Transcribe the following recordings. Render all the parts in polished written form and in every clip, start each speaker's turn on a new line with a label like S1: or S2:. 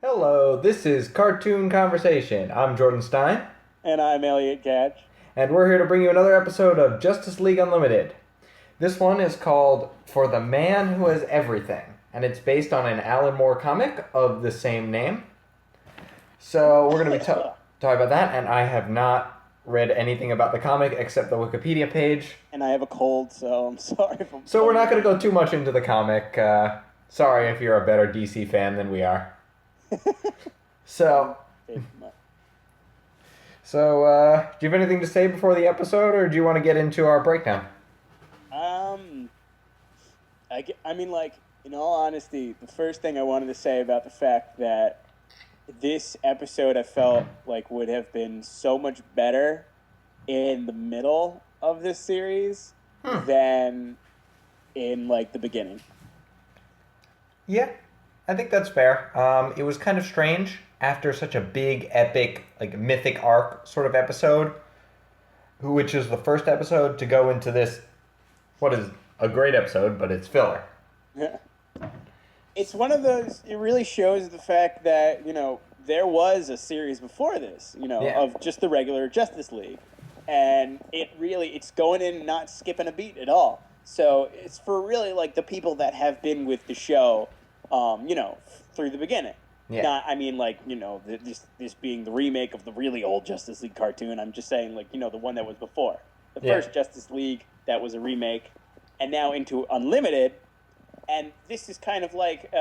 S1: Hello, this is Cartoon Conversation. I'm Jordan Stein,
S2: And I'm Elliot Gatch.
S1: and we're here to bring you another episode of Justice League Unlimited. This one is called For the Man Who Has Everything, and it's based on an Alan Moore comic of the same name. So we're going to be talking about that, and I have not read anything about the comic except the Wikipedia page.
S2: And I have a cold, so I'm sorry for.
S1: So we're not going to go too much into the comic. Sorry if you're a better DC fan than we are. So, do you have anything to say before the episode, or do you want to get into our breakdown?
S2: I mean, like, in all honesty, the first thing I wanted to say about the fact that this episode I felt like would have been so much better in the middle of this series than in, like, the beginning.
S1: Yeah, I think that's fair. It was kind of strange after such a big, epic, like mythic arc sort of episode, which is the first episode to go into this, what is a great episode, but it's filler.
S2: It's one of those, it really shows the fact that, there was a series before this, of just the regular Justice League. And it's going in not skipping a beat at all. So it's for really, like, the people that have been with the show, through the beginning.
S1: Yeah.
S2: Not, I mean, like, this being the remake of the really old Justice League cartoon. I'm just saying, like, the one that was before. The first Justice League, that was a remake. And now into Unlimited. And this is kind of like,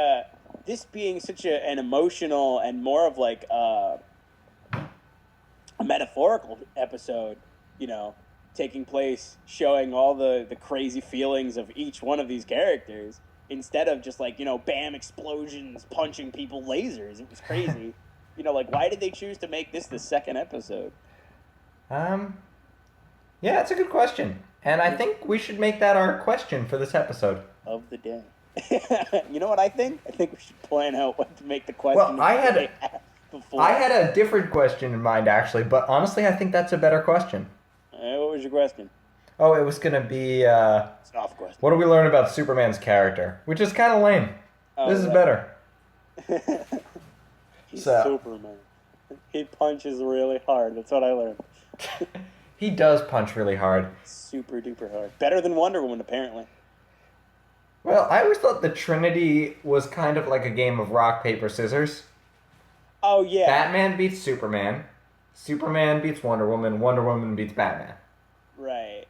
S2: this being such an emotional and more of like a metaphorical episode, taking place, showing all the crazy feelings of each one of these characters, instead of just like, bam, explosions, punching people, lasers. It was crazy. Like, why did they choose to make this the second episode?
S1: Yeah, it's a good question. And I think we should make that our question for this episode.
S2: Of the day. You know what I think? I think we should plan out what to make the question.
S1: Well, I had a different question in mind, actually, but honestly, I think that's a better question.
S2: What was your question?
S1: Oh, it was going to be,
S2: Soft question.
S1: what do we learn about Superman's character? Which is kind of lame. This is better.
S2: He's Superman. He punches really hard. That's what I learned.
S1: He does punch really hard.
S2: Super duper hard. Better than Wonder Woman, apparently.
S1: Well, I always thought the Trinity was kind of like a game of rock, paper, scissors.
S2: Oh, yeah.
S1: Batman beats Superman. Superman beats Wonder Woman. Wonder Woman beats Batman.
S2: Right.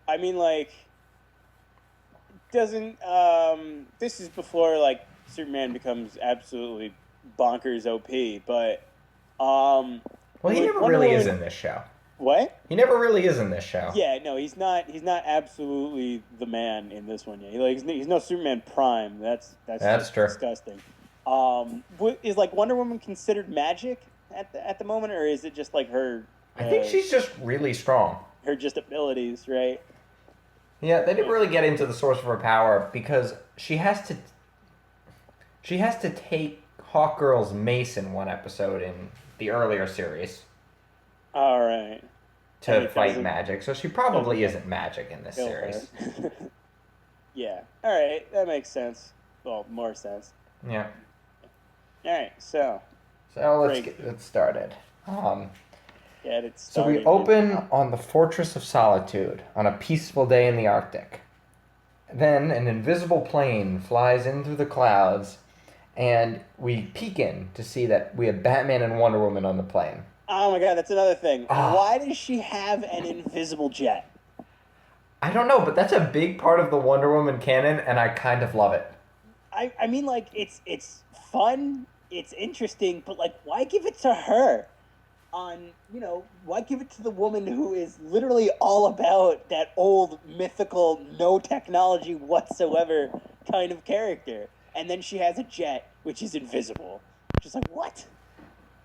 S2: I mean, like, doesn't, this is before, like, Superman becomes absolutely bonkers OP, but,
S1: well, he never really is in this show.
S2: What?
S1: He never really is in this show.
S2: Yeah, no, he's not absolutely the man in this one yet. He's no Superman Prime. That's
S1: true.
S2: Disgusting. Is, like, Wonder Woman considered magic at the moment, or is it just like her?
S1: I think she's just really strong.
S2: Her just abilities, right?
S1: Yeah, they didn't really get into the source of her power because she has to take Hawkgirl's mace in one episode in the earlier series.
S2: All right.
S1: To fight magic, so she probably isn't magic in this series.
S2: Yeah. All right, that makes sense. Well, more sense.
S1: Yeah.
S2: All right, so
S1: let's get started.
S2: Get it started.
S1: So we open on the Fortress of Solitude on a peaceful day in the Arctic. Then an invisible plane flies in through the clouds, and we peek in to see that we have Batman and Wonder Woman on the plane.
S2: Oh my god, that's another thing. Why does she have an invisible jet?
S1: I don't know, but that's a big part of the Wonder Woman canon, and I kind of love it.
S2: I mean, like, it's fun, it's interesting, but, like, why give it to her? Why give it to the woman who is literally all about that old, mythical, no technology whatsoever kind of character? And then she has a jet, which is invisible. Just like, what?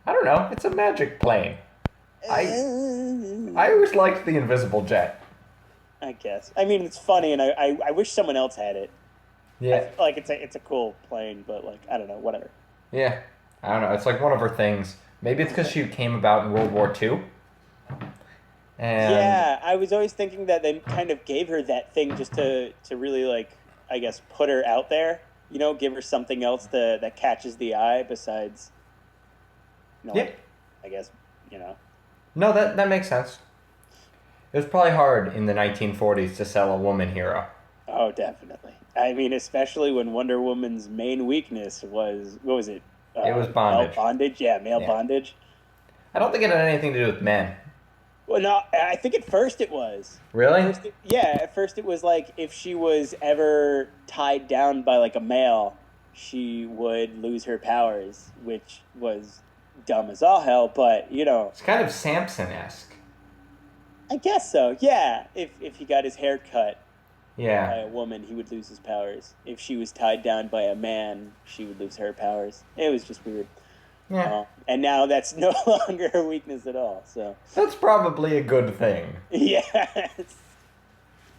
S1: I don't know. It's a magic plane. I always liked the invisible jet.
S2: I guess. I mean, it's funny, and I wish someone else had it.
S1: Yeah.
S2: Like, it's a cool plane, but, like, I don't know, whatever.
S1: Yeah. I don't know. It's like one of her things. Maybe it's because she came about in World War II. And
S2: yeah, I was always thinking that they kind of gave her that thing just to really, like, I guess, put her out there. give her something else that catches the eye besides,
S1: Yeah.
S2: like, I guess, you know.
S1: No, that makes sense. It was probably hard in the 1940s to sell a woman hero.
S2: Oh, definitely. I mean, especially when Wonder Woman's main weakness was, what was it?
S1: It was
S2: Male
S1: bondage.
S2: bondage? Yeah, male
S1: Yeah.
S2: bondage.
S1: I don't think it had anything to do with men.
S2: Well, no, I think at first it was.
S1: Really?
S2: At first it was like if she was ever tied down by like a male, she would lose her powers, which was dumb as all hell, but
S1: It's kind of Samson-esque.
S2: I guess so. Yeah, if he got his hair cut by
S1: Yeah.
S2: a woman, he would lose his powers. If she was tied down by a man, she would lose her powers. It was just weird.
S1: Yeah.
S2: And now that's no longer her weakness at all. So
S1: That's probably a good thing.
S2: yes.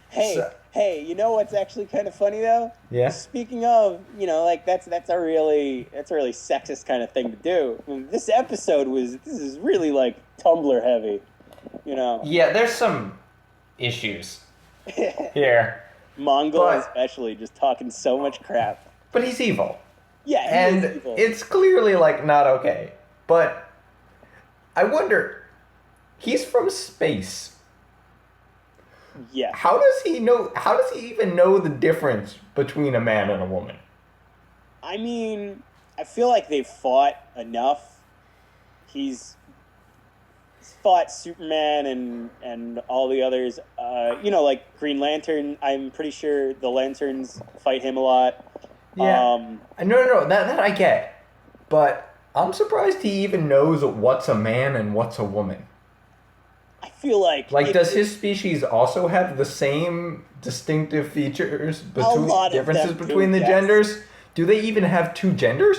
S2: Hey,
S1: So-
S2: hey, you know what's actually kind of funny though?
S1: Yeah.
S2: Speaking of, like that's a really sexist kind of thing to do. I mean, this is really like Tumblr heavy,
S1: Yeah, there's some issues here.
S2: Mongol
S1: But-
S2: especially just talking so much crap.
S1: But he's evil.
S2: Yeah, he
S1: And
S2: is evil.
S1: it's clearly, like, not okay. But I wonder, he's from space.
S2: Yeah.
S1: How does he even know the difference between a man and a woman?
S2: I mean, I feel like they've fought enough. He's fought Superman and all the others. Like Green Lantern. I'm pretty sure the Lanterns fight him a lot.
S1: Yeah. No, that I get. But I'm surprised he even knows what's a man and what's a woman.
S2: I feel like
S1: Does his species also have the same distinctive features
S2: lot of
S1: differences
S2: them do,
S1: between the
S2: yes.
S1: genders? Do they even have two genders?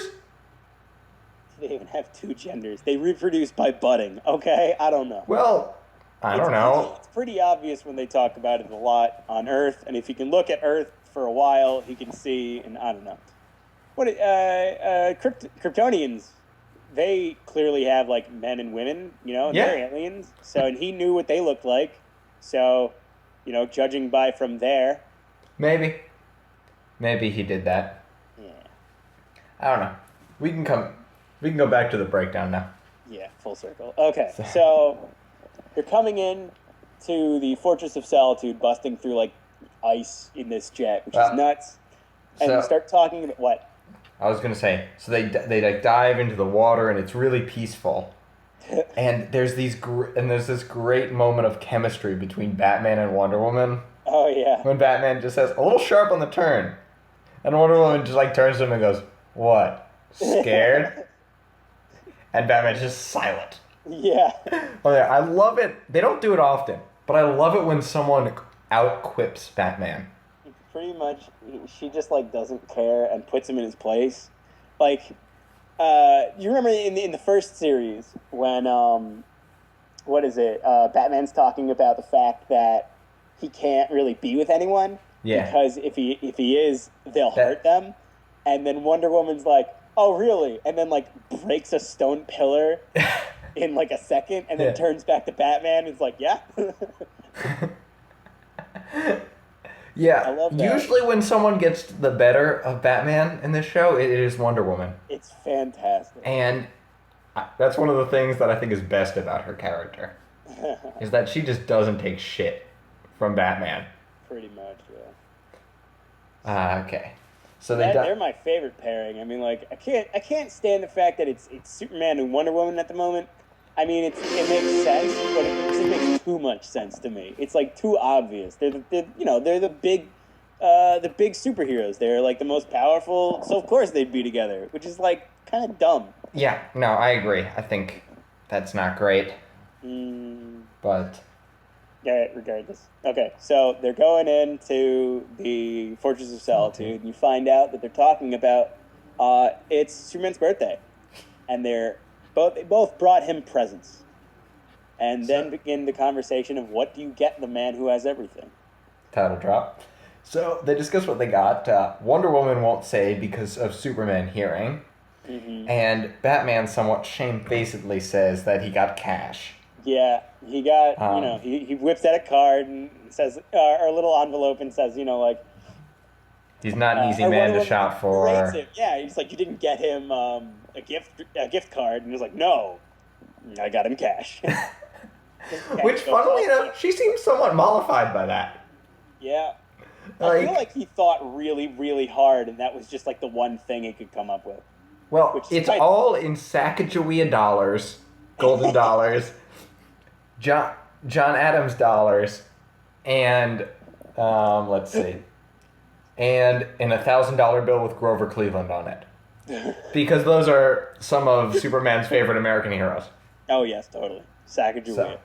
S2: they even have two genders? They reproduce by budding. Okay, I don't know.
S1: Well, I don't know.
S2: It's pretty obvious when they talk about it a lot on Earth, and if you can look at Earth for a while, he can see, and I don't know. Kryptonians, they clearly have like men and women, and
S1: Yeah.
S2: they're aliens. So, and he knew what they looked like. So, judging by from there,
S1: Maybe he did that.
S2: yeah,
S1: I don't know. We can go back to the breakdown now.
S2: yeah, full circle. Okay, so they're coming in to the Fortress of Solitude, busting through like ice in this jet, which is nuts. And
S1: so-
S2: we start talking about what?
S1: I was gonna say, so they like dive into the water and it's really peaceful, and there's this great moment of chemistry between Batman and Wonder Woman
S2: Oh yeah.
S1: when Batman just says a little sharp on the turn, and Wonder Woman just like turns to him and goes, "What? Scared?" And Batman's just silent.
S2: Yeah.
S1: Oh yeah, I love it. They don't do it often, but I love it when someone out-quips Batman.
S2: Pretty much, she just like doesn't care and puts him in his place. Like, you remember in the first series when what is it? Batman's talking about the fact that he can't really be with anyone
S1: Yeah.
S2: because if he is, they'll hurt them. And then Wonder Woman's like, "Oh, really?" And then like breaks a stone pillar in like a second, and then
S1: Yeah.
S2: turns back to Batman. And is like, "Yeah."
S1: Yeah,
S2: I love that.
S1: usually when someone gets the better of Batman in this show, it is Wonder Woman.
S2: It's fantastic.
S1: And that's one of the things that I think is best about her character, is that she just doesn't take shit from Batman.
S2: Pretty much, yeah.
S1: Okay. So
S2: They're my favorite pairing. I mean, like, I can't stand the fact that it's Superman and Wonder Woman at the moment. I mean, it makes sense, but it just makes too much sense to me. It's like too obvious. They're the big superheroes. They're like the most powerful, so of course they'd be together, which is like kind of dumb.
S1: Yeah, no, I agree. I think that's not great, but
S2: Yeah, regardless. Okay, so they're going into the Fortress of Solitude, and you find out that they're talking about it's Superman's birthday, and they both brought him presents, and then begin the conversation of what do you get the man who has everything.
S1: title drop. So they discuss what they got. Wonder Woman won't say because of Superman hearing, and Batman somewhat shamefacedly says that he got cash.
S2: Yeah, he got he whips out a card and says or a little envelope and says like
S1: He's not an easy
S2: Or
S1: man
S2: Wonder
S1: to
S2: Woman
S1: shop
S2: berates
S1: for.
S2: him. Yeah, he's like, you didn't get him a gift card, and he's like, no, I got him cash.
S1: Which, funnily enough, she seems somewhat mollified by that.
S2: Yeah. I feel like he thought really, really hard, and that was just like the one thing he could come up with.
S1: Well, it's all in Sacagawea dollars, golden dollars, John Adams dollars, and let's see, and an $1,000 bill with Grover Cleveland on it, because those are some of Superman's favorite American heroes.
S2: Oh yes, totally. Sacagawea.
S1: So.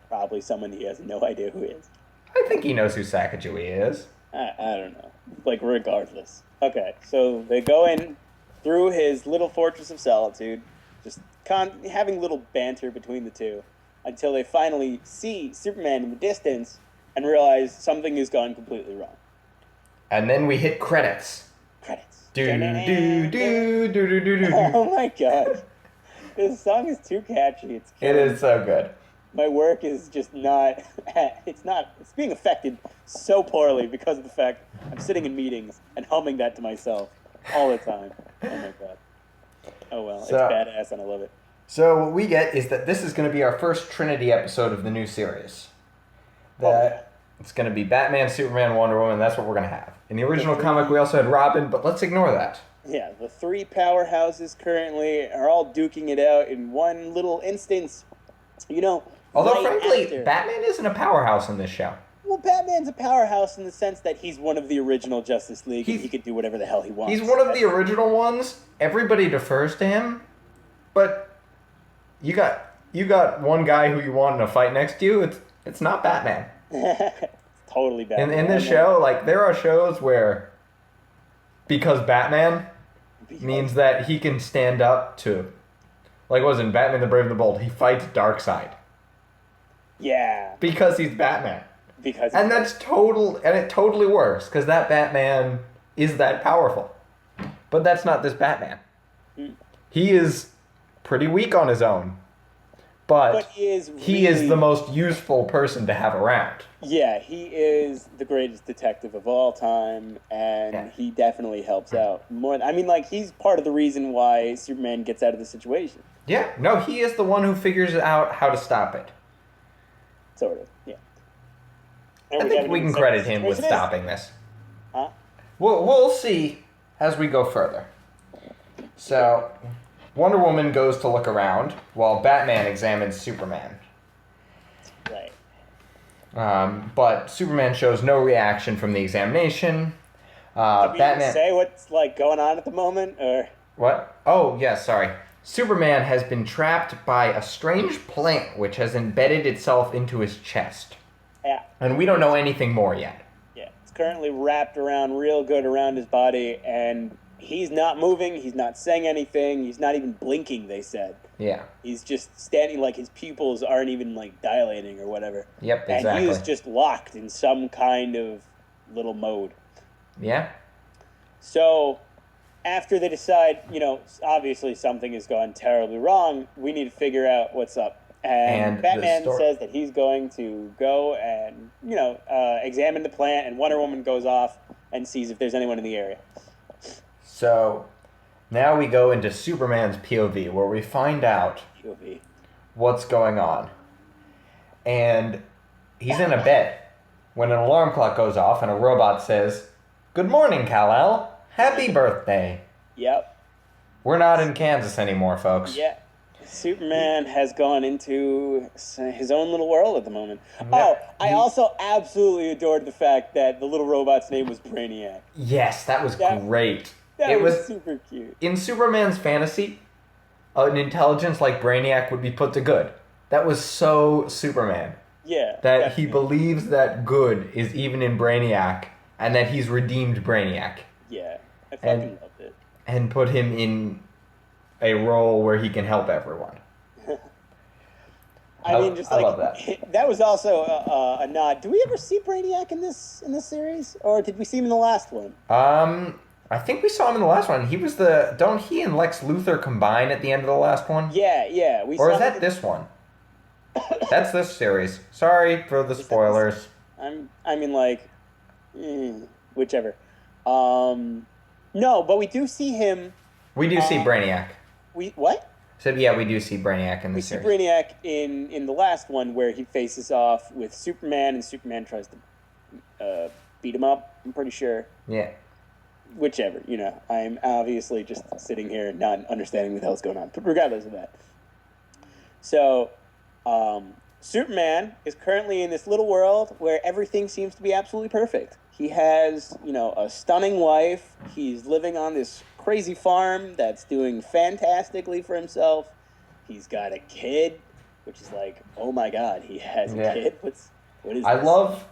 S2: Probably someone he has no idea who is.
S1: I think he knows who Sacagawea is.
S2: I don't know. Like, regardless. Okay, so they go in through his little fortress of solitude, just having little banter between the two, until they finally see Superman in the distance and realize something has gone completely wrong.
S1: And then we hit credits.
S2: Credits.
S1: Do do do do do do.
S2: Oh my god. This song is too catchy.
S1: It is so good.
S2: My work is just not, it's being affected so poorly because of the fact I'm sitting in meetings and humming that to myself all the time. Oh my god. Oh well, it's badass and I love it.
S1: So what we get is that this is going to be our first Trinity episode of the new series. It's going to be Batman, Superman, Wonder Woman, that's what we're going to have. In the original comic we also had Robin, but let's ignore that.
S2: Yeah, the three powerhouses currently are all duking it out in one little instance. You know,
S1: although, frankly, Batman isn't a powerhouse in this show.
S2: Well, Batman's a powerhouse in the sense that he's one of the original Justice League, and he can do whatever the hell he wants.
S1: He's one of the original ones. Everybody defers to him, but you got one guy who you want in a fight next to you. It's not Batman.
S2: It's totally Batman.
S1: In this show, like, there are shows where, because Batman means that he can stand up to, like, what was in Batman the Brave and the Bold, he fights Darkseid.
S2: Yeah.
S1: Because he's Batman.
S2: And
S1: it totally works, because that Batman is that powerful. But that's not this Batman. He is pretty weak on his own. But he is the most useful person to have around.
S2: Yeah, he is the greatest detective of all time, and he definitely helps out more. I mean, like, he's part of the reason why Superman gets out of the situation.
S1: Yeah, no, he is the one who figures out how to stop it.
S2: Sort of, yeah.
S1: I think we can credit him with stopping this.
S2: Huh?
S1: We'll see as we go further. So, Wonder Woman goes to look around while Batman examines Superman.
S2: Right.
S1: But Superman shows no reaction from the examination.
S2: Did we
S1: Batman
S2: say what's like going on at the moment, or
S1: what? Oh, yeah, sorry. Superman has been trapped by a strange plant which has embedded itself into his chest.
S2: Yeah.
S1: And we don't know anything more yet.
S2: Yeah, it's currently wrapped around real good around his body, and he's not moving, he's not saying anything, he's not even blinking, they said.
S1: Yeah.
S2: He's just standing, like, his pupils aren't even, like, dilating or whatever.
S1: Yep, exactly.
S2: And he is just locked in some kind of little mode.
S1: Yeah.
S2: So, after they decide, you know, obviously something has gone terribly wrong, we need to figure out what's up. And Batman says that he's going to go and, you know, examine the plant, and Wonder Woman goes off and sees if there's anyone in the area.
S1: So, now we go into Superman's POV, where we find out what's going on. And he's in a bed when an alarm clock goes off and a robot says, "Good morning, Kal-El. Happy birthday."
S2: Yep.
S1: We're not in Kansas anymore, folks.
S2: Yeah. Superman has gone into his own little world at the moment.
S1: No,
S2: I also absolutely adored the fact that the little robot's name was Brainiac.
S1: Yes, that was great.
S2: That was super cute.
S1: In Superman's fantasy, an intelligence like Brainiac would be put to good. That was so Superman.
S2: Yeah.
S1: That he believes that good is even in Brainiac, and that he's redeemed Brainiac.
S2: Yeah, I fucking loved it.
S1: And put him in a role where he can help everyone.
S2: I mean, just like,
S1: I love that.
S2: That was also a nod. Do we ever see Brainiac in this series, or did we see him in the last one?
S1: I think we saw him in the last one. He was don't he and Lex Luthor combine at the end of the last one?
S2: Yeah.
S1: Or is that this one? That's this series. Sorry for the spoilers.
S2: I mean, like, whichever. No, but we do see him.
S1: We do see Brainiac.
S2: We what?
S1: So yeah, we do see Brainiac in
S2: We
S1: the
S2: see
S1: series.
S2: Brainiac in the last one where he faces off with Superman, and Superman tries to beat him up. I'm pretty sure.
S1: Yeah.
S2: Whichever, I'm obviously just sitting here and not understanding what the hell's going on. But regardless of that, so Superman is currently in this little world where everything seems to be absolutely perfect. He has, a stunning wife. He's living on this crazy farm that's doing fantastically for himself. He's got a kid, which is like, oh my god, he has a kid. What is
S1: I
S2: this?
S1: love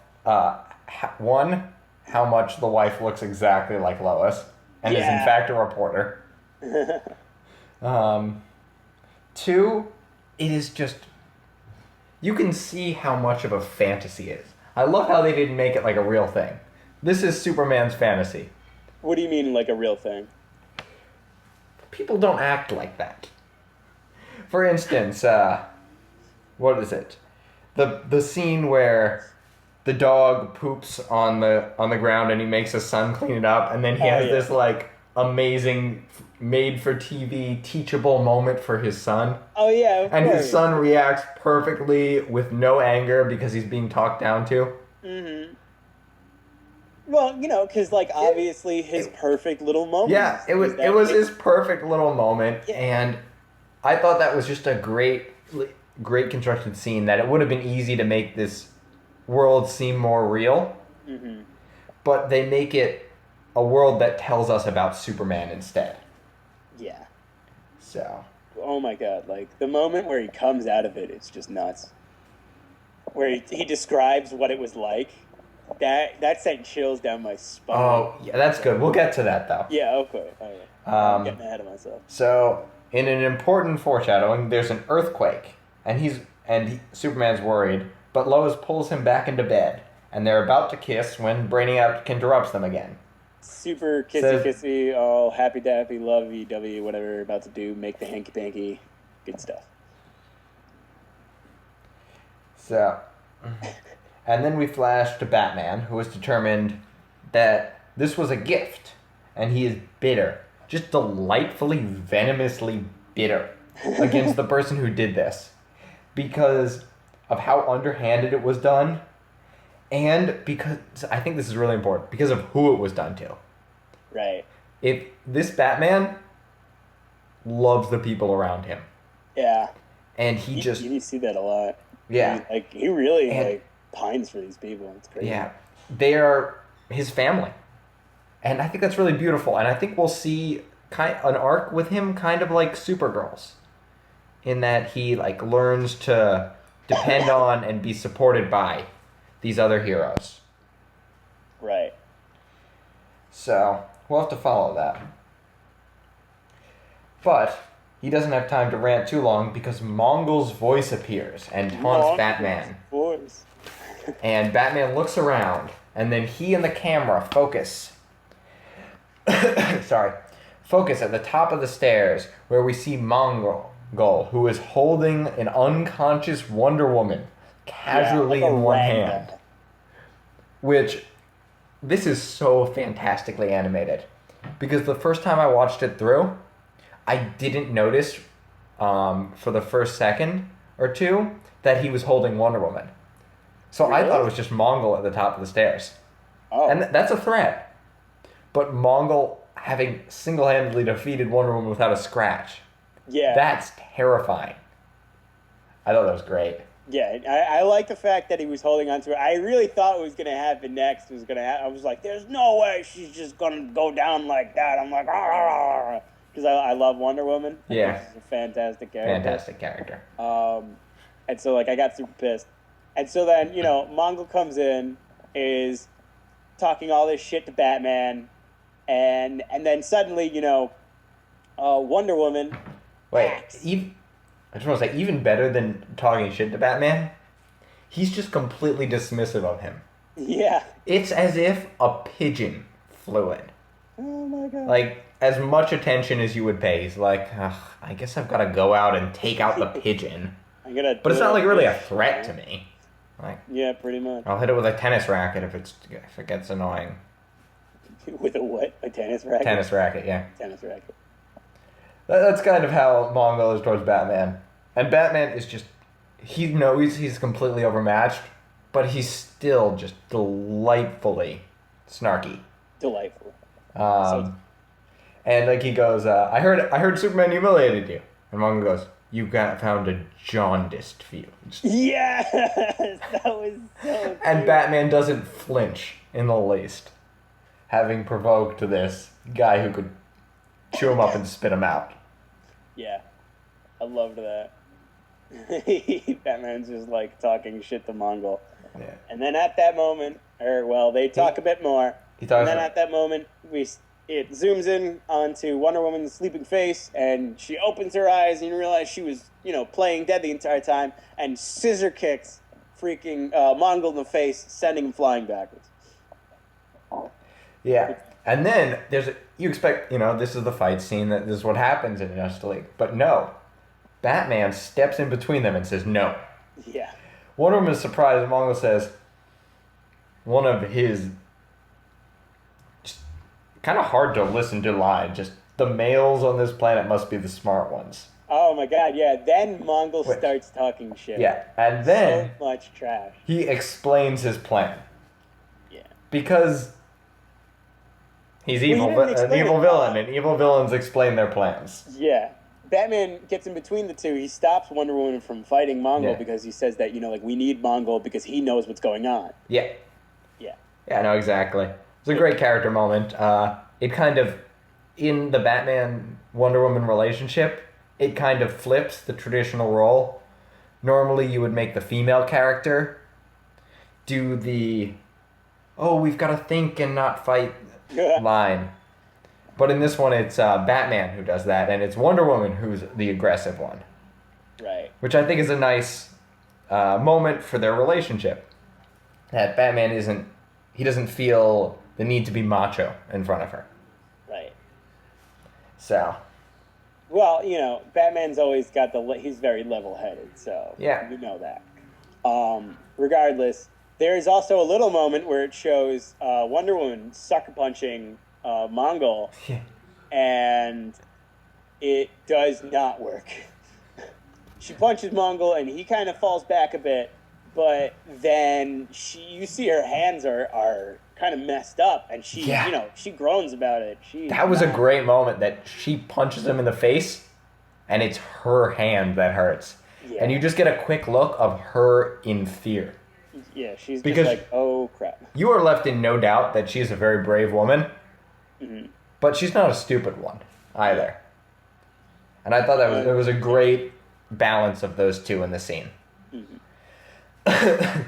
S1: how much the wife looks exactly like Lois and is in fact a reporter. 2, it is just, you can see how much of a fantasy it is. I love how they didn't make it like a real thing. This is Superman's fantasy.
S2: What do you mean, like a real thing?
S1: People don't act like that. For instance, what is it? The scene where the dog poops on the ground and he makes his son clean it up, and then he has this like amazing made for TV teachable moment for his son.
S2: Oh yeah, of
S1: and
S2: course.
S1: His son reacts perfectly with no anger because he's being talked down to.
S2: Mm-hmm. Well, because like obviously his perfect little moment.
S1: Yeah, it was his perfect little moment, and I thought that was just a great constructed scene. That it would have been easy to make this world seem more real, but they make it a world that tells us about Superman instead.
S2: Yeah.
S1: So.
S2: Oh my god! Like the moment where he comes out of it, it's just nuts. Where he describes what it was like. That sent chills down my spine.
S1: Oh, yeah, that's good. We'll get to that, though.
S2: Yeah, okay. I'm getting ahead of myself.
S1: So, in an important foreshadowing, there's an earthquake, and Superman's worried, but Lois pulls him back into bed, and they're about to kiss when Brainiac interrupts them again.
S2: Super kissy, all happy-dappy, lovey-dovey, whatever, about to do, make the hanky-panky, good stuff.
S1: So... And then we flash to Batman, who is determined that this was a gift, and he is bitter, just delightfully, venomously bitter against the person who did this, because of how underhanded it was done, and because, I think this is really important, because of who it was done to.
S2: Right.
S1: If this Batman loves the people around him.
S2: Yeah.
S1: And you
S2: see that a lot.
S1: Yeah.
S2: He really, pines for these people. It's crazy.
S1: Yeah, they are his family, and I think that's really beautiful. And I think we'll see an arc with him, kind of like Supergirl's, in that he learns to depend on and be supported by these other heroes.
S2: Right.
S1: So we'll have to follow that. But he doesn't have time to rant too long because Mongul's voice appears and taunts Batman.
S2: Voice.
S1: And Batman looks around, and then he and the camera focus at the top of the stairs where we see Mongul, who is holding an unconscious Wonder Woman casually in one hand. Which, this is so fantastically animated. Because the first time I watched it through, I didn't notice for the first second or two that he was holding Wonder Woman. So really? I thought it was just Mongul at the top of the stairs.
S2: Oh.
S1: And that's a threat. But Mongul having single-handedly defeated Wonder Woman without a scratch.
S2: Yeah.
S1: That's terrifying. I thought that was great.
S2: Yeah, I like the fact that he was holding on to it. I really thought what was going to happen next I was like, there's no way she's just going to go down like that. I'm like, because I love Wonder Woman.
S1: Yeah.
S2: She's a fantastic character.
S1: Fantastic character.
S2: And so, I got super pissed. And so then, Mongul comes in, is talking all this shit to Batman, and then suddenly, Wonder Woman acts.
S1: I just want to say, even better than talking shit to Batman, he's just completely dismissive of him.
S2: Yeah.
S1: It's as if a pigeon flew in.
S2: Oh my god.
S1: As much attention as you would pay. He's like, I guess I've got to go out and take out the pigeon. But it's not really a threat to me.
S2: Yeah, pretty much.
S1: I'll hit it with a tennis racket if it gets annoying.
S2: With a what? A tennis racket?
S1: Tennis racket, yeah.
S2: Tennis racket.
S1: That's kind of how Mongol is towards Batman. And Batman is just, he knows he's completely overmatched, but he's still just delightfully snarky.
S2: Delightful.
S1: And like he goes, I heard Superman humiliated you. And Mongol goes, you found a jaundiced view.
S2: Yes! That was so cute.
S1: And Batman doesn't flinch in the least, having provoked this guy who could chew him up and spit him out.
S2: Yeah. I loved that. Batman's just like talking shit to Mongol.
S1: Yeah.
S2: And then at that moment, they talk a bit more.
S1: He talks
S2: And then at that moment, it zooms in onto Wonder Woman's sleeping face, and she opens her eyes, and you realize she was, playing dead the entire time, and scissor kicks freaking Mongol in the face, sending him flying backwards.
S1: Yeah. And then you expect, this is the fight scene, that this is what happens in Justice League. But no. Batman steps in between them and says no.
S2: Yeah.
S1: Wonder Woman is surprised, and Mongol says one of his just kind of hard to listen to line, just the males on this planet must be the smart ones.
S2: Oh my god, yeah. Then Mongol starts talking shit.
S1: Yeah, and then
S2: so much trash.
S1: He explains his plan.
S2: Yeah.
S1: Because he's an evil villain, and evil villains explain their plans.
S2: Yeah. Batman gets in between the two. He stops Wonder Woman from fighting Mongol because he says that, we need Mongol because he knows what's going on.
S1: Yeah.
S2: Yeah.
S1: Yeah, no, exactly. It's a great character moment. It kind of, in the Batman-Wonder Woman relationship, it kind of flips the traditional role. Normally, you would make the female character do the, we've got to think and not fight line. But in this one, it's Batman who does that, and it's Wonder Woman who's the aggressive one.
S2: Right.
S1: Which I think is a nice moment for their relationship. That Batman doesn't feel the need to be macho in front of her.
S2: Right.
S1: So.
S2: Well, Batman's always got he's very level-headed, so
S1: yeah.
S2: You know that. Regardless, there is also a little moment where it shows Wonder Woman sucker punching Mongol, and it does not work. She punches Mongol, and he kind of falls back a bit, but then you see her hands are kind of messed up, and she groans about it.
S1: That was a great moment that she punches him in the face, and it's her hand that hurts. Yeah. And you just get a quick look of her in fear.
S2: Yeah, she's just like, oh crap.
S1: You are left in no doubt that she's a very brave woman. Mm-hmm. But she's not a stupid one either. And I thought it was a great balance of those two in the scene.
S2: Mm-hmm.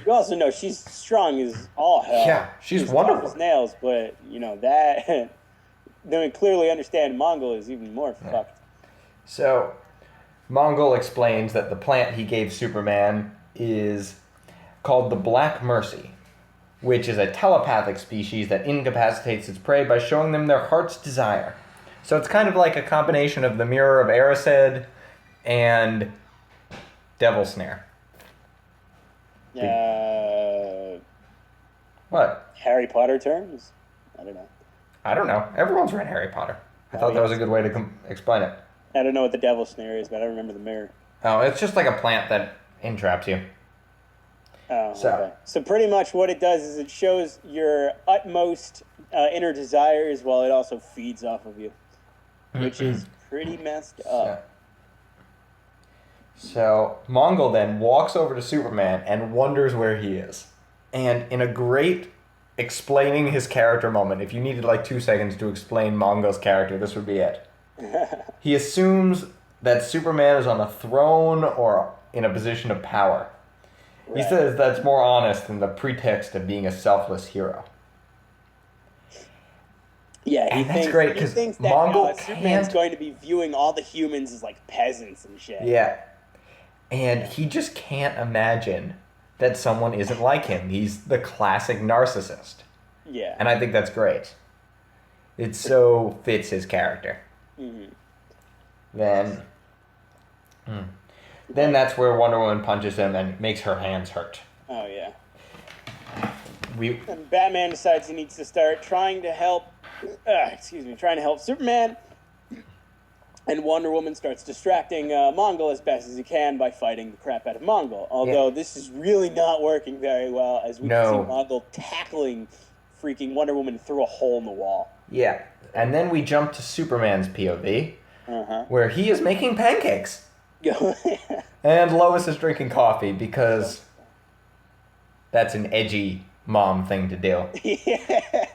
S2: You also know she's strong as all hell.
S1: Yeah, she's wonderful.
S2: Tough as nails, but that then we clearly understand Mongol is even more fucked.
S1: So Mongol explains that the plant he gave Superman is called the Black Mercy, which is a telepathic species that incapacitates its prey by showing them their heart's desire. So it's kind of like a combination of the Mirror of Erised and Devil Snare. What?
S2: Harry Potter terms?
S1: I don't know. Everyone's read Harry Potter. I thought that was a good way to explain it.
S2: I don't know what the Devil Snare is, but I remember the mirror.
S1: Oh, it's just like a plant that entraps you.
S2: Oh, okay. So pretty much what it does is it shows your utmost inner desires while it also feeds off of you, which is pretty messed up.
S1: So Mongol then walks over to Superman and wonders where he is. And in a great explaining his character moment, if you needed like 2 seconds to explain Mongol's character, this would be it. He assumes that Superman is on a throne or in a position of power. Right. He says that's more honest than the pretext of being a selfless hero.
S2: Yeah,
S1: he thinks great because Mongol
S2: Superman's going to be viewing all the humans as like peasants and shit.
S1: Yeah, and he just can't imagine that someone isn't like him. He's the classic narcissist.
S2: Yeah,
S1: and I think that's great. It so fits his character.
S2: Mm-hmm.
S1: Then that's where Wonder Woman punches him and makes her hands hurt.
S2: Oh, yeah. And Batman decides he needs to start trying to help trying to help Superman. And Wonder Woman starts distracting Mongol as best as he can by fighting the crap out of Mongol. Although this is really not working very well, as we can see Mongol tackling freaking Wonder Woman through a hole in the wall.
S1: Yeah, and then we jump to Superman's POV, where he is making pancakes. And Lois is drinking coffee because that's an edgy mom thing to do.
S2: Yeah.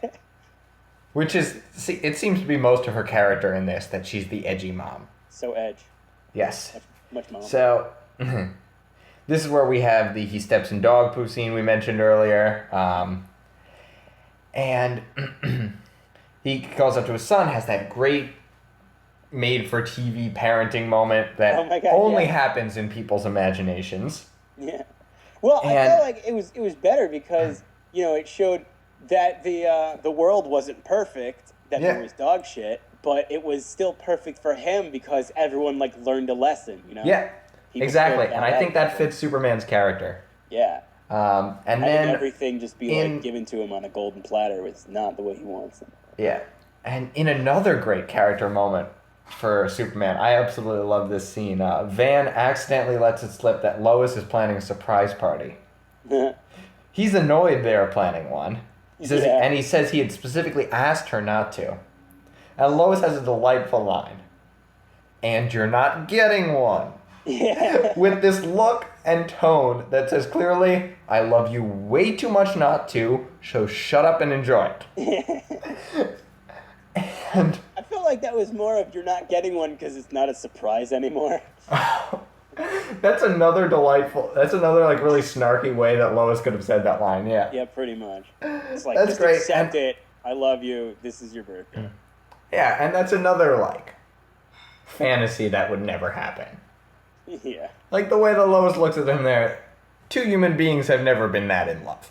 S1: Which is, it seems to be most of her character in this, that she's the edgy mom.
S2: So edge.
S1: Yes.
S2: Much mom.
S1: So, this is where we have the he steps in dog poo scene we mentioned earlier. And he calls up to his son, has that great made-for-TV parenting moment that only happens in people's imaginations.
S2: Yeah. Well, I felt like it was better because, it showed that the world wasn't perfect, that there was dog shit, but it was still perfect for him because everyone learned a lesson,
S1: Yeah, people exactly, and I think that fits Superman's character.
S2: Yeah.
S1: And then
S2: everything just be given to him on a golden platter was not the way he wants it.
S1: Yeah, and in another great character moment for Superman, I absolutely love this scene. Van accidentally lets it slip that Lois is planning a surprise party. He's annoyed they are planning one. And he says he had specifically asked her not to. And Lois has a delightful line. And you're not getting one.
S2: Yeah.
S1: With this look and tone that says clearly, I love you way too much not to, so shut up and enjoy it. And
S2: I feel like that was more of you're not getting one because it's not a surprise anymore.
S1: That's another really snarky way that Lois could have said that line, yeah.
S2: Yeah, pretty much. It's like,
S1: that's
S2: just
S1: great.
S2: Accept it. I love you. This is your birthday.
S1: Yeah, and that's another, fantasy that would never happen.
S2: Yeah.
S1: Like the way that Lois looks at him there, two human beings have never been that in love.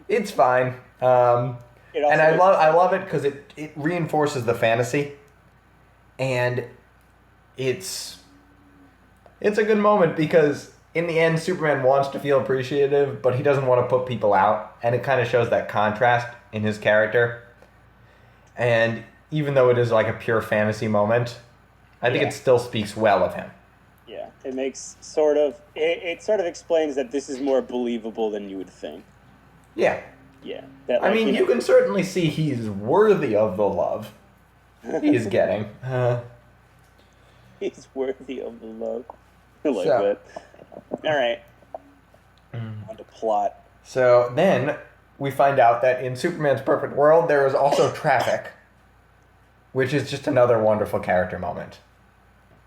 S1: It's fine. And I love it because it reinforces the fantasy. And it's a good moment because in the end, Superman wants to feel appreciative, but he doesn't want to put people out. And it kind of shows that contrast in his character. And even though it is a pure fantasy moment, I think it still speaks well of him.
S2: Yeah, it makes it sort of explains that this is more believable than you would think.
S1: Yeah.
S2: Yeah.
S1: You can certainly see he's worthy of the love he's getting.
S2: He's worthy of the love. I like that. All right. On to plot.
S1: So then we find out that in Superman's perfect world, there is also traffic, which is just another wonderful character moment.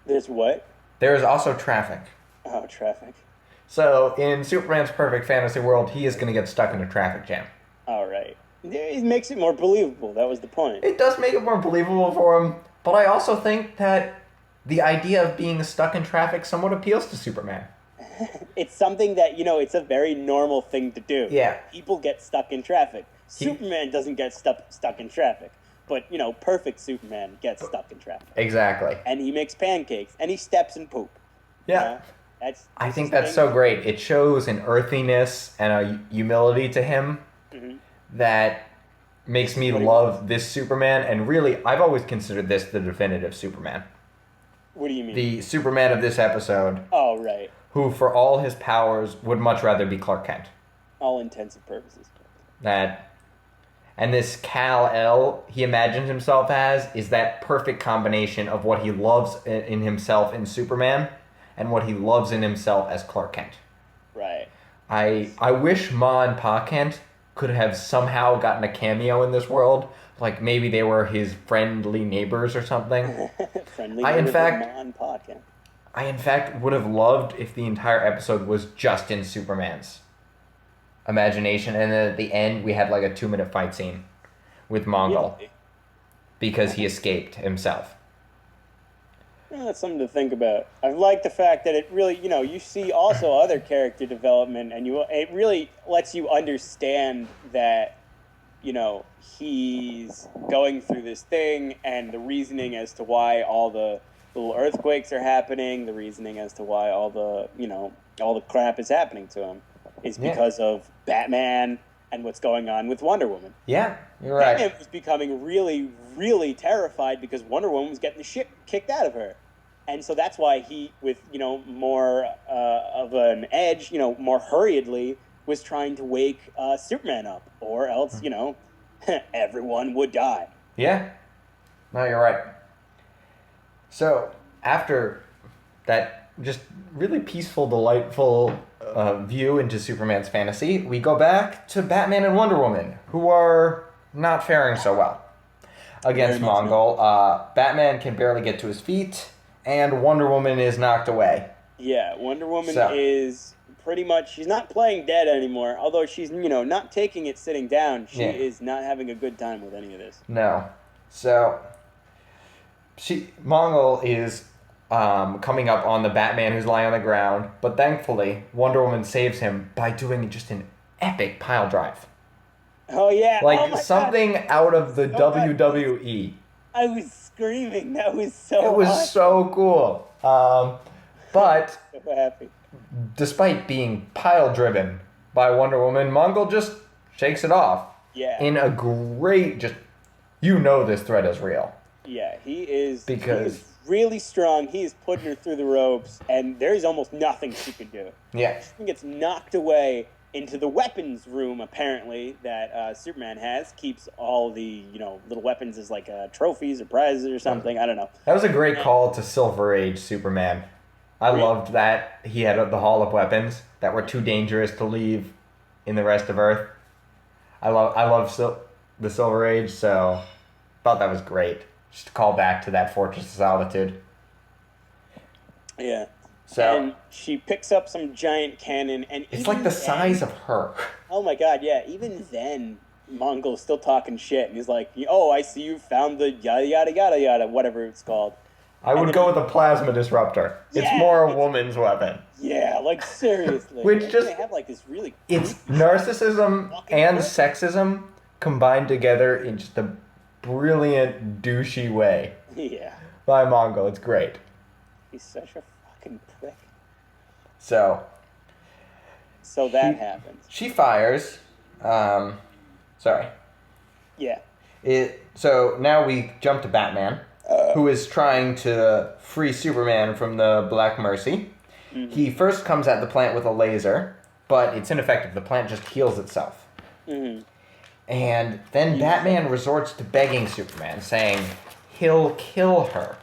S2: There's what?
S1: There is also traffic.
S2: Oh, traffic.
S1: So in Superman's perfect fantasy world, he is going to get stuck in a traffic jam.
S2: All right. It makes it more believable. That was the point.
S1: It does make it more believable for him, but I also think that the idea of being stuck in traffic somewhat appeals to Superman.
S2: It's something that, it's a very normal thing to do.
S1: Yeah.
S2: People get stuck in traffic. Superman doesn't get stuck in traffic. But, perfect Superman gets stuck in traffic.
S1: Exactly.
S2: And he makes pancakes. And he steps in poop.
S1: Yeah. I think that's so great. It shows an earthiness and a humility to him that makes me love this Superman. And really, I've always considered this the definitive Superman.
S2: What do you mean?
S1: The Superman of this episode.
S2: Oh, right.
S1: Who, for all his powers, would much rather be Clark Kent.
S2: All intents and purposes.
S1: And this Kal-El he imagines himself as is that perfect combination of what he loves in himself in Superman and what he loves in himself as Clark Kent.
S2: Right.
S1: I wish Ma and Pa Kent could have somehow gotten a cameo in this world. Like maybe they were his friendly neighbors or something.
S2: Friendly neighbors of Ma and Pa Kent.
S1: I in fact would have loved if the entire episode was just in Superman's imagination, and then at the end we had a 2-minute fight scene with Mongol because he escaped himself.
S2: Yeah, that's something to think about. I like the fact that it really, you see also other character development, and it really lets you understand that, he's going through this thing, and the reasoning as to why all the little earthquakes are happening, the reasoning as to why all the crap is happening to him is because of Batman and what's going on with Wonder Woman.
S1: Yeah, you're right.
S2: Batman was becoming really, really terrified because Wonder Woman was getting the shit kicked out of her. And so that's why he, with, more of an edge, more hurriedly, was trying to wake Superman up. Or else, everyone would die.
S1: Yeah. No, you're right. So, after that just really peaceful, delightful view into Superman's fantasy, we go back to Batman and Wonder Woman, who are not faring so well against Mongol. Batman can barely get to his feet, and Wonder Woman is knocked away.
S2: Yeah, Wonder Woman is pretty much, she's not playing dead anymore, although she's, not taking it sitting down. She is not having a good time with any of this.
S1: No. So, Mongol is coming up on the Batman who's lying on the ground, but thankfully, Wonder Woman saves him by doing just an epic pile drive.
S2: Oh, yeah.
S1: Like something out of the WWE.
S2: I was screaming. That was so
S1: It was
S2: awesome.
S1: so cool. But
S2: So happy.
S1: Despite being pile driven by Wonder Woman, Mongol just shakes it off.
S2: Yeah.
S1: In a great, this threat is real.
S2: Yeah, he is
S1: Because
S2: really strong. He is putting her through the ropes, and there's almost nothing she can do.
S1: Yeah.
S2: She gets knocked away into the weapons room, apparently, that Superman has. Keeps all the, little weapons as like trophies or prizes or something. I don't know.
S1: That was a great call to Silver Age Superman. I loved that he had the Hall of Weapons that were too dangerous to leave in the rest of Earth. I love the Silver Age, so thought that was great. Just to call back to that Fortress of Solitude.
S2: Yeah.
S1: So
S2: and she picks up some giant cannon, and
S1: it's like the size of her.
S2: Oh my god, yeah. Even then, Mongol's still talking shit, and he's like, "Oh, I see you found the yada yada yada yada, whatever it's called."
S1: I would go with a plasma disruptor.
S2: Yeah,
S1: it's more a woman's weapon.
S2: Yeah, like seriously.
S1: Which just
S2: they have like this really.
S1: It's narcissism and sexism combined together in just a brilliant douchey way.
S2: Yeah.
S1: By Mongol, it's great.
S2: He's such a fucking prick.
S1: So
S2: that happens.
S1: She fires. Sorry.
S2: Yeah.
S1: So now we jump to Batman, who is trying to free Superman from the Black Mercy. Mm-hmm. He first comes at the plant with a laser, but it's ineffective. The plant just heals itself. Mm-hmm. And then Batman resorts to begging Superman, saying he'll kill her.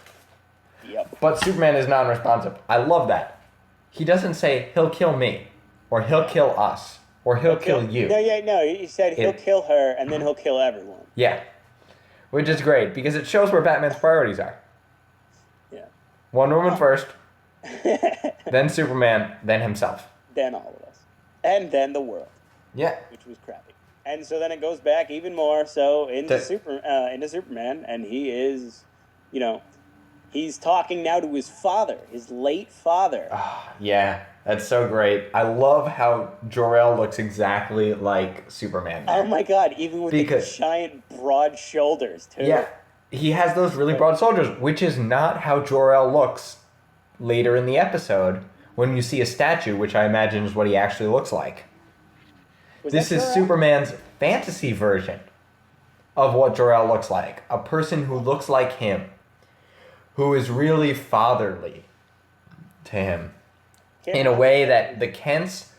S2: Yep.
S1: But Superman is non-responsive. I love that. He doesn't say he'll kill me, or he'll kill us, or he'll kill you.
S2: No. He said he'll kill her, and then he'll kill everyone.
S1: Yeah. Which is great, because it shows where Batman's priorities are.
S2: Yeah.
S1: Wonder Woman first, then Superman, then himself.
S2: Then all of us. And then the world.
S1: Yeah.
S2: Which was crappy. And so then it goes back even more so into Superman, and he is, he's talking now to his father, his late father.
S1: Yeah, that's so great. I love how Jor-El looks exactly like Superman.
S2: Oh my god, even with the giant broad shoulders, too.
S1: Yeah, he has those really broad shoulders, which is not how Jor-El looks later in the episode when you see a statue, which I imagine is what he actually looks like. This is Superman's fantasy version of what Jor-El looks like. A person who looks like him, who is really fatherly to him. In a way that the Kents...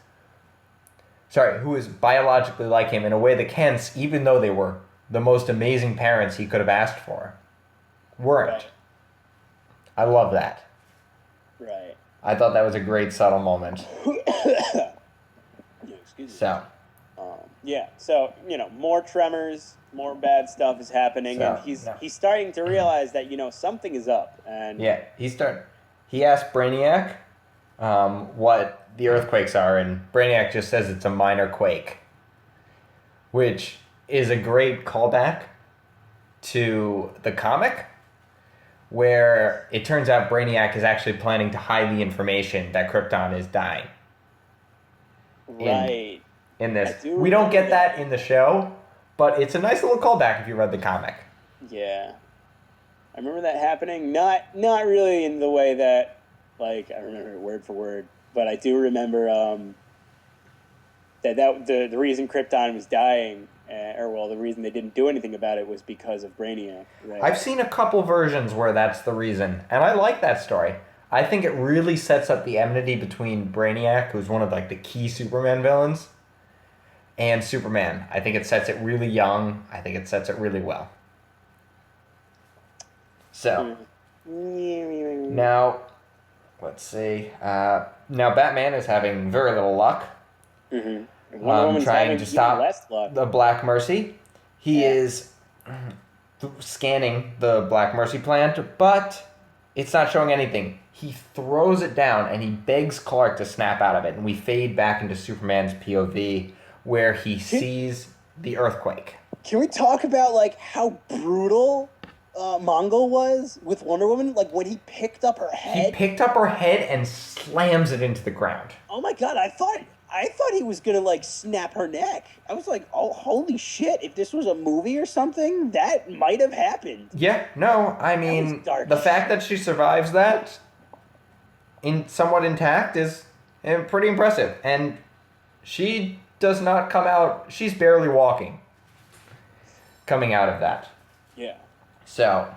S1: who is biologically like him in a way the Kents, even though they were the most amazing parents he could have asked for, weren't.
S2: Right.
S1: I love that.
S2: Right.
S1: I thought that was a great subtle moment.
S2: Excuse me.
S1: So...
S2: so, more tremors, more bad stuff is happening, and he's starting to realize that, something is up. And
S1: yeah, he asked Brainiac what the earthquakes are, and Brainiac just says it's a minor quake, which is a great callback to the comic, where it turns out Brainiac is actually planning to hide the information that Krypton is dying.
S2: Right.
S1: In this. We don't get that in the show, but it's a nice little callback if you read the comic.
S2: Yeah. I remember that happening. Not really in the way that, I remember it word for word, but I do remember the reason Krypton was dying, the reason they didn't do anything about it was because of Brainiac. Right?
S1: I've seen a couple versions where that's the reason, and I like that story. I think it really sets up the enmity between Brainiac, who's one of like the key Superman villains, and Superman. I think it sets it really young. I think it sets it really well. So, now, let's see. Now Batman is having very little luck.
S2: Mm-hmm. Wonder Woman's
S1: trying
S2: having
S1: to stop
S2: less luck.
S1: the Black Mercy. He is scanning the Black Mercy plant, but it's not showing anything. He throws it down and he begs Clark to snap out of it, and we fade back into Superman's POV where he sees the earthquake.
S2: Can we talk about like how brutal Mongol was with Wonder Woman? Like when he picked up her head.
S1: He picked up her head and slams it into the ground.
S2: Oh my god! I thought he was gonna like snap her neck. I was like, oh holy shit! If this was a movie or something, that might have happened.
S1: Yeah, no, I mean the fact that she survives that somewhat intact is pretty impressive, and she does not come out. She's barely walking. Coming out of that.
S2: Yeah.
S1: So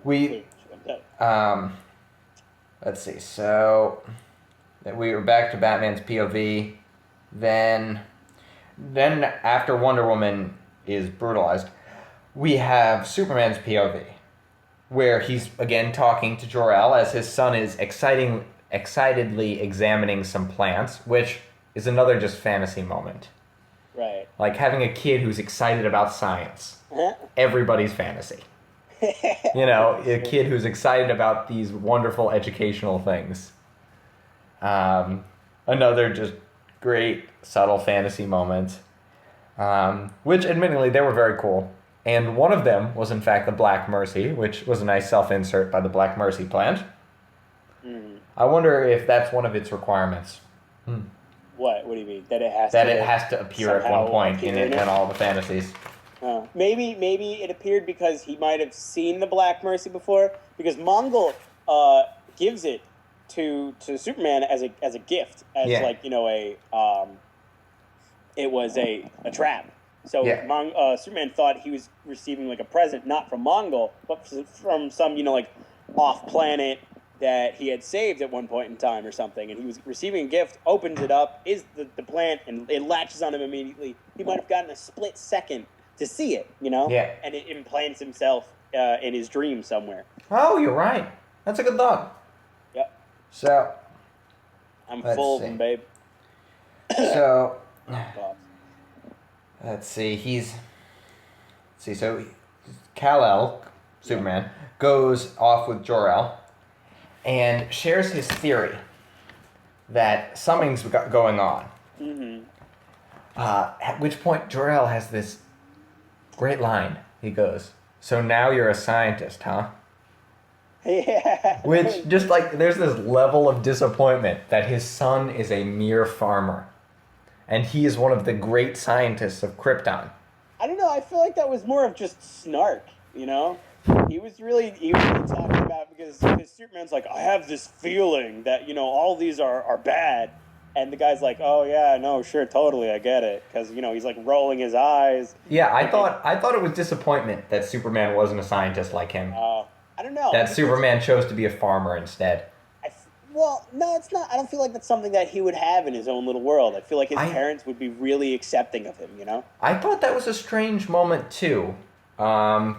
S1: we let's see. So we were back to Batman's POV. Then after Wonder Woman is brutalized, we have Superman's POV, where he's again talking to Jor-El as his son is excitedly examining some plants, which is another just fantasy moment.
S2: Right.
S1: Like having a kid who's excited about science. Everybody's fantasy. You know, a kid who's excited about these wonderful educational things. Another just great, subtle fantasy moment. Which, admittedly, they were very cool. And one of them was, in fact, the Black Mercy, which was a nice self-insert by the Black Mercy plant.
S2: Mm.
S1: I wonder if that's one of its requirements.
S2: What? What do you mean? That it has
S1: to appear at one point in all the fantasies.
S2: Maybe it appeared because he might have seen the Black Mercy before. Because Mongol gives it to Superman as a gift, like it was a trap. So Superman thought he was receiving like a present, not from Mongol, but from some off planet that he had saved at one point in time or something, and he was receiving a gift, opens it up, is the plant, and it latches on him immediately. He might have gotten a split second to see it, and it implants himself in his dream somewhere.
S1: Oh, you're right. That's a good thought.
S2: Yep.
S1: So,
S2: I'm full of them, babe.
S1: So, let's see. So Kal-El, Superman, goes off with Jor-El and shares his theory that something's going on.
S2: Mm-hmm.
S1: At which point Jor-El has this great line. He goes, "So now you're a scientist, huh?"
S2: Yeah.
S1: Which, just like, there's this level of disappointment that his son is a mere farmer. And he is one of the great scientists of Krypton.
S2: I don't know, I feel like that was more of just snark, He was really talking about, because Superman's like, I have this feeling that, all these are bad. And the guy's like, oh yeah, no, sure, totally, I get it. Because, he's like rolling his eyes.
S1: Yeah, I thought it was disappointment that Superman wasn't a scientist like him.
S2: I don't know.
S1: That Superman chose to be a farmer instead.
S2: Well, no, it's not. I don't feel like that's something that he would have in his own little world. I feel like his parents would be really accepting of him,
S1: I thought that was a strange moment, too. But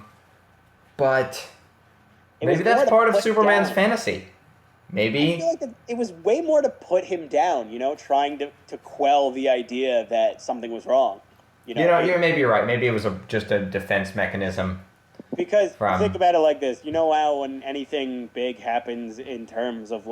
S1: maybe that's part of Superman's fantasy. Maybe.
S2: I feel like it was way more to put him down, trying to quell the idea that something was wrong.
S1: You maybe you're right. Maybe it was just a defense mechanism.
S2: Because think about it like this, how when anything big happens in terms of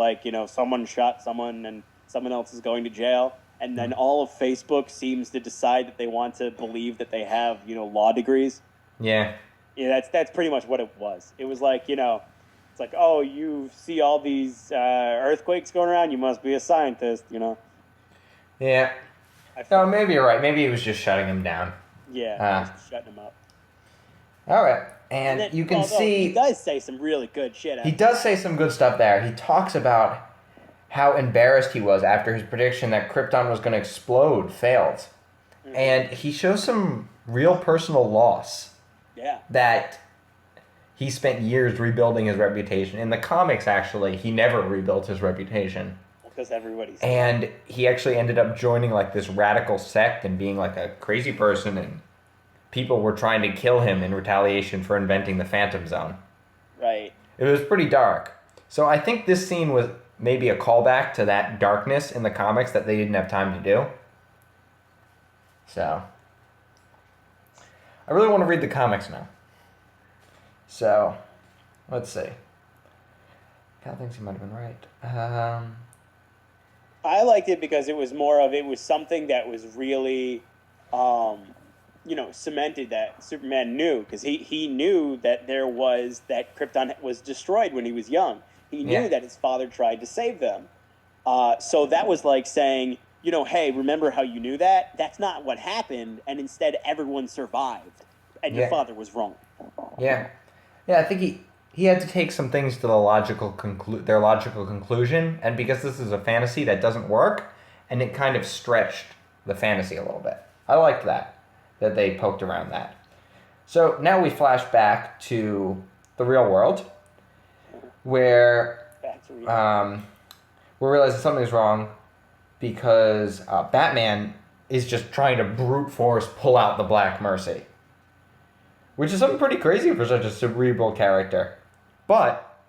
S2: someone shot someone and someone else is going to jail, and then all of Facebook seems to decide that they want to believe that they have law degrees.
S1: Yeah.
S2: Yeah, that's pretty much what it was. It was like it's like, oh, you see all these earthquakes going around, you must be a scientist.
S1: Yeah. No, maybe you're right. Maybe he was just shutting him down.
S2: Yeah, just shutting him up.
S1: All right. And then, you can see...
S2: He does say some really good shit.
S1: He does say some good stuff there. He talks about how embarrassed he was after his prediction that Krypton was going to explode failed.
S2: Mhm.
S1: And he shows some real personal loss
S2: Yeah.
S1: that he spent years rebuilding his reputation. In the comics, actually, he never rebuilt his reputation.
S2: Because everybody's.
S1: And he actually ended up joining like this radical sect and being like a crazy person, and people were trying to kill him in retaliation for inventing the Phantom Zone.
S2: Right.
S1: It was pretty dark. So I think this scene was maybe a callback to that darkness in the comics that they didn't have time to do. So I really want to read the comics now. So let's see. Cal thinks he might have been right.
S2: I liked it because it was something that was really, cemented that Superman knew, because he knew that that Krypton was destroyed when he was young. He knew that his father tried to save them. So that was like saying, hey, remember how you knew that? That's not what happened, and instead everyone survived, and your father was wrong.
S1: Yeah. Yeah, I think he had to take some things to their logical conclusion, and because this is a fantasy that doesn't work, and it kind of stretched the fantasy a little bit. I liked that they poked around that. So now we flash back to the real world, where we realize that something's wrong because Batman is just trying to brute force pull out the Black Mercy, which is something pretty crazy for such a cerebral character. But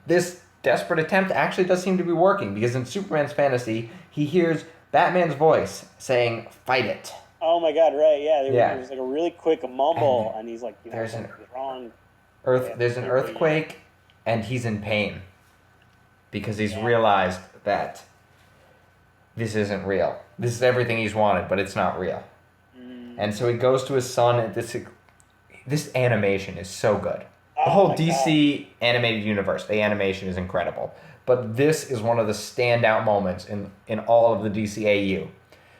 S1: this desperate attempt actually does seem to be working, because in Superman's fantasy, he hears Batman's voice saying, "Fight it."
S2: Oh my God! Right? Yeah. There was like a really quick mumble, and he's like,
S1: There's
S2: something's wrong.
S1: There's an earthquake, and he's in pain because he's realized that this isn't real. This is everything he's wanted, but it's not real. And so he goes to his son, and this animation is so good. The whole DC animated universe, the animation is incredible. But this is one of the standout moments in all of the DCAU.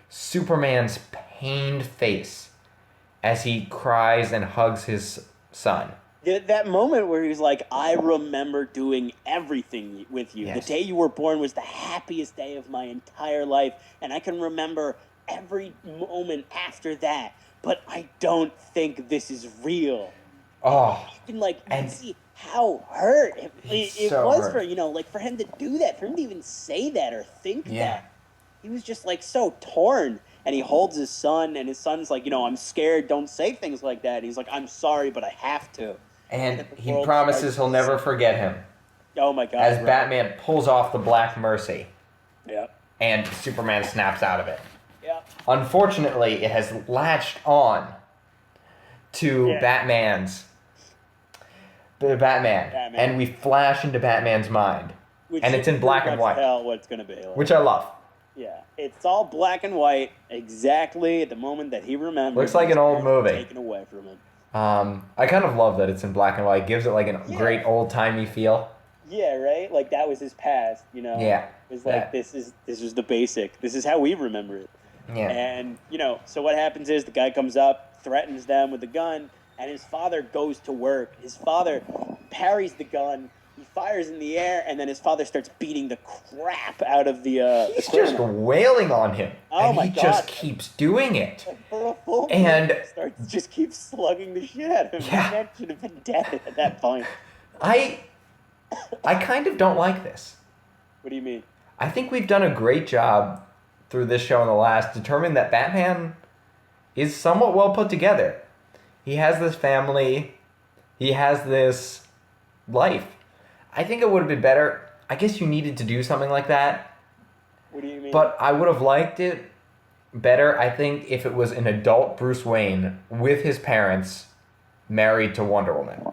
S1: Superman's pained face as he cries and hugs his son.
S2: That moment where he's like, I remember doing everything with you.
S1: Yes.
S2: The day you were born was the happiest day of my entire life, and I can remember every moment after that, but I don't think this is real.
S1: Oh.
S2: You can see how hurt it
S1: so
S2: was
S1: hurt.
S2: for him to do that, for him to even say that or think that. He was just so torn. And he holds his son, and his son's like, I'm scared, don't say things like that. And he's like, I'm sorry, but I have to.
S1: And he promises he'll never forget him.
S2: Oh my God.
S1: As Batman pulls off the Black Mercy.
S2: Yeah.
S1: And Superman snaps out of it.
S2: Yeah.
S1: Unfortunately, it has latched on to Batman. And we flash into Batman's mind. And it's in black and white.
S2: Tell what it's going to be like.
S1: Which I love.
S2: Yeah, it's all black and white exactly at the moment that he remembers.
S1: Looks like an old movie.
S2: Taken away from him.
S1: I kind of love that it's in black and white. It gives it like a great old-timey feel.
S2: Yeah, right? Like that was his past,
S1: Yeah.
S2: It's like this is the basic. This is how we remember it.
S1: Yeah.
S2: And, so what happens is the guy comes up, threatens them with a gun, and his father goes to work. His father parries the gun. He fires in the air, and then his father starts beating the crap out of the
S1: He's just wailing on him.
S2: Oh
S1: and
S2: my
S1: he
S2: God.
S1: just keeps doing it.
S2: For a full
S1: And
S2: minute, just keeps slugging the shit out of him.
S1: Yeah.
S2: That should have been dead at that point.
S1: I kind of don't like this.
S2: What do you mean?
S1: I think we've done a great job through this show and the last determining that Batman is somewhat well put together. He has this family. He has this life. I think it would have been better. I guess you needed to do something like that.
S2: What do you mean?
S1: But I would have liked it better, I think, if it was an adult Bruce Wayne with his parents married to Wonder Woman.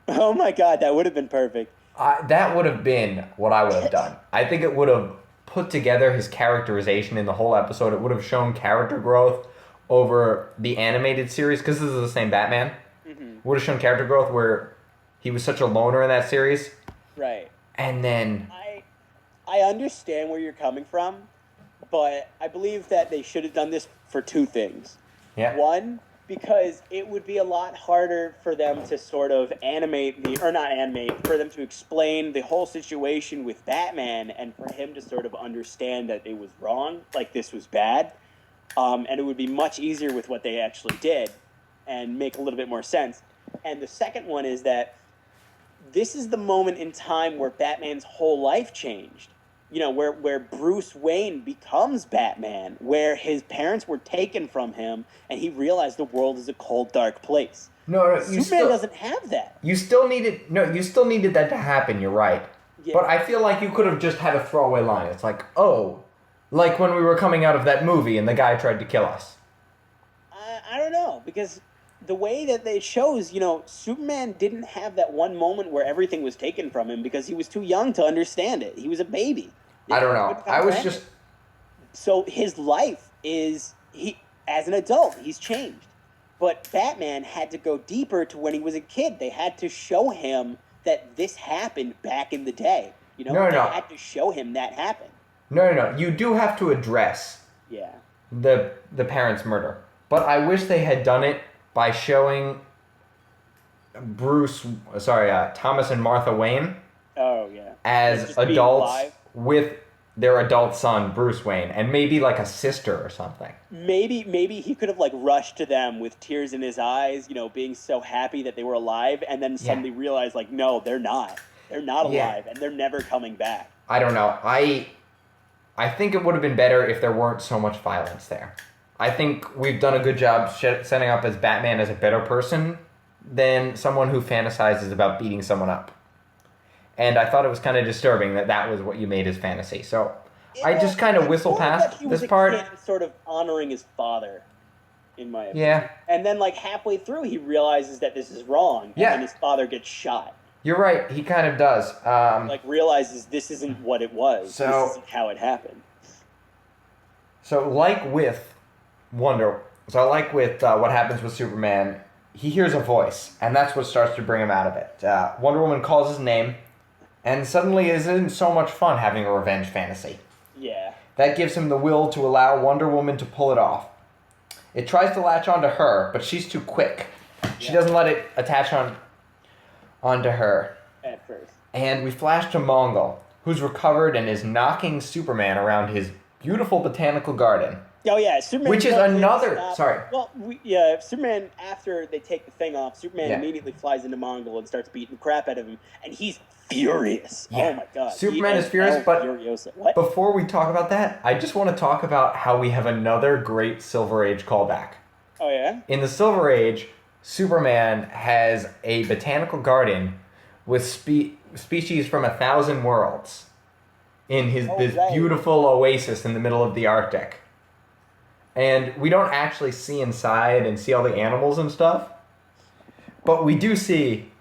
S2: Oh my God, that would have been perfect.
S1: That would have been what I would have done. I think it would have put together his characterization in the whole episode. It would have shown character growth over the animated series, because this is the same Batman.
S2: Mm-hmm.
S1: Would have shown character growth where he was such a loner in that series.
S2: Right.
S1: And then
S2: I understand where you're coming from, but I believe that they should have done this for two things.
S1: Yeah.
S2: One, because it would be a lot harder for them to sort of not animate, for them to explain the whole situation with Batman and for him to sort of understand that it was wrong, like this was bad. And it would be much easier with what they actually did and make a little bit more sense. And the second one is that this is the moment in time where Batman's whole life changed. You know, where Bruce Wayne becomes Batman, where his parents were taken from him, and he realized the world is a cold, dark place.
S1: No,
S2: Superman doesn't have that.
S1: You still needed that to happen. You're right,
S2: Yeah.
S1: but I feel like you could have just had a throwaway line. It's like, oh, like when we were coming out of that movie and the guy tried to kill us.
S2: I don't know, because the way that they shows, you know, Superman didn't have that one moment where everything was taken from him because he was too young to understand it. He was a baby.
S1: I don't know. I was just...
S2: So his life is, as an adult, he's changed. But Batman had to go deeper to when he was a kid. They had to show him that this happened back in the day. You know, they had to show him that happened.
S1: No. You do have to address the parents' murder. But I wish they had done it by showing Thomas and Martha Wayne as adults with their adult son, Bruce Wayne, and maybe like a sister or something.
S2: Maybe he could have like rushed to them with tears in his eyes, you know, being so happy that they were alive, and then suddenly realized like, no, they're not. They're not alive, and they're never coming back.
S1: I don't know. I think it would have been better if there weren't so much violence there. I think we've done a good job setting up as Batman as a better person than someone who fantasizes about beating someone up. And I thought it was kind of disturbing that was what you made his fantasy. So I just kind of whistle past this part.
S2: Kid sort of honoring his father, in my opinion.
S1: Yeah.
S2: And then like halfway through, he realizes that this is wrong, and then his father gets shot.
S1: You're right. He kind of does.
S2: Like realizes this isn't what it was. This isn't how it happened.
S1: So like with what happens with Superman, he hears a voice, and that's what starts to bring him out of it. Wonder Woman calls his name, and suddenly isn't so much fun having a revenge fantasy.
S2: Yeah.
S1: That gives him the will to allow Wonder Woman to pull it off. It tries to latch onto her, but she's too quick. She doesn't let it attach onto her.
S2: At first.
S1: And we flash to Mongol, who's recovered and is knocking Superman around his beautiful botanical garden.
S2: Oh yeah, Superman.
S1: Which is another. Sorry.
S2: Well, Superman. After they take the thing off, Superman immediately flies into Mongol and starts beating the crap out of him, and he's furious. Yeah. Oh my god.
S1: Superman is furious, but before we talk about that, I just want to talk about how we have another great Silver Age callback.
S2: Oh yeah.
S1: In the Silver Age, Superman has a botanical garden with species from 1,000 worlds in this beautiful oasis in the middle of the Arctic. And we don't actually see inside and see all the animals and stuff. But we do see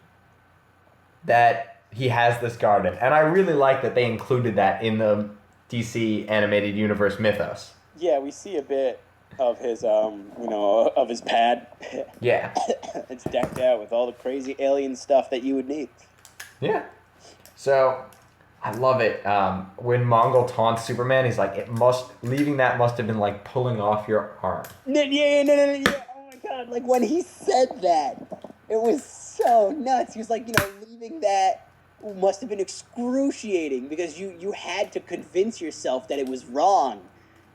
S1: that he has this garden. And I really like that they included that in the DC animated universe mythos.
S2: Yeah, we see a bit of his, of his pad.
S1: Yeah.
S2: It's decked out with all the crazy alien stuff that you would need.
S1: Yeah. So... I love it. When Mongol taunts Superman, he's like, leaving that must have been like pulling off your arm.
S2: No. Oh my god, like when he said that, it was so nuts. He was like, leaving that must have been excruciating because you had to convince yourself that it was wrong.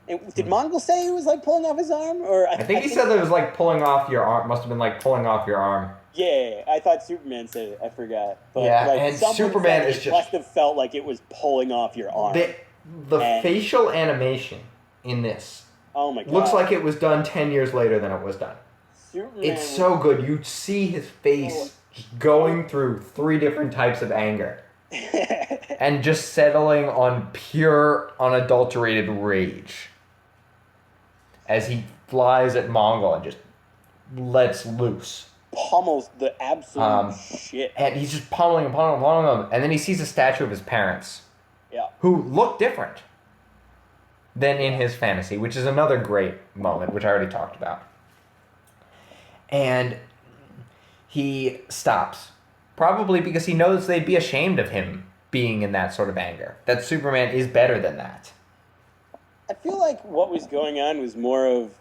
S2: And did Mongol say it was like pulling off his arm? Or
S1: I think he said that it was like pulling off your arm, must have been like pulling off your arm.
S2: Yeah, I thought Superman said it. I forgot. But
S1: and Superman is just...
S2: must have felt like it was pulling off your arm.
S1: The facial animation in this looks like it was done 10 years later than it was done.
S2: Superman
S1: it's so good. You see his face just going through 3 different types of anger. And just settling on pure, unadulterated rage. As he flies at Mongol and just lets loose.
S2: Pummels the absolute shit.
S1: And he's just pummeling him. And then he sees a statue of his parents.
S2: Yeah.
S1: Who look different than in his fantasy, which is another great moment, which I already talked about. And he stops. Probably because he knows they'd be ashamed of him being in that sort of anger. That Superman is better than that.
S2: I feel like what was going on was more of,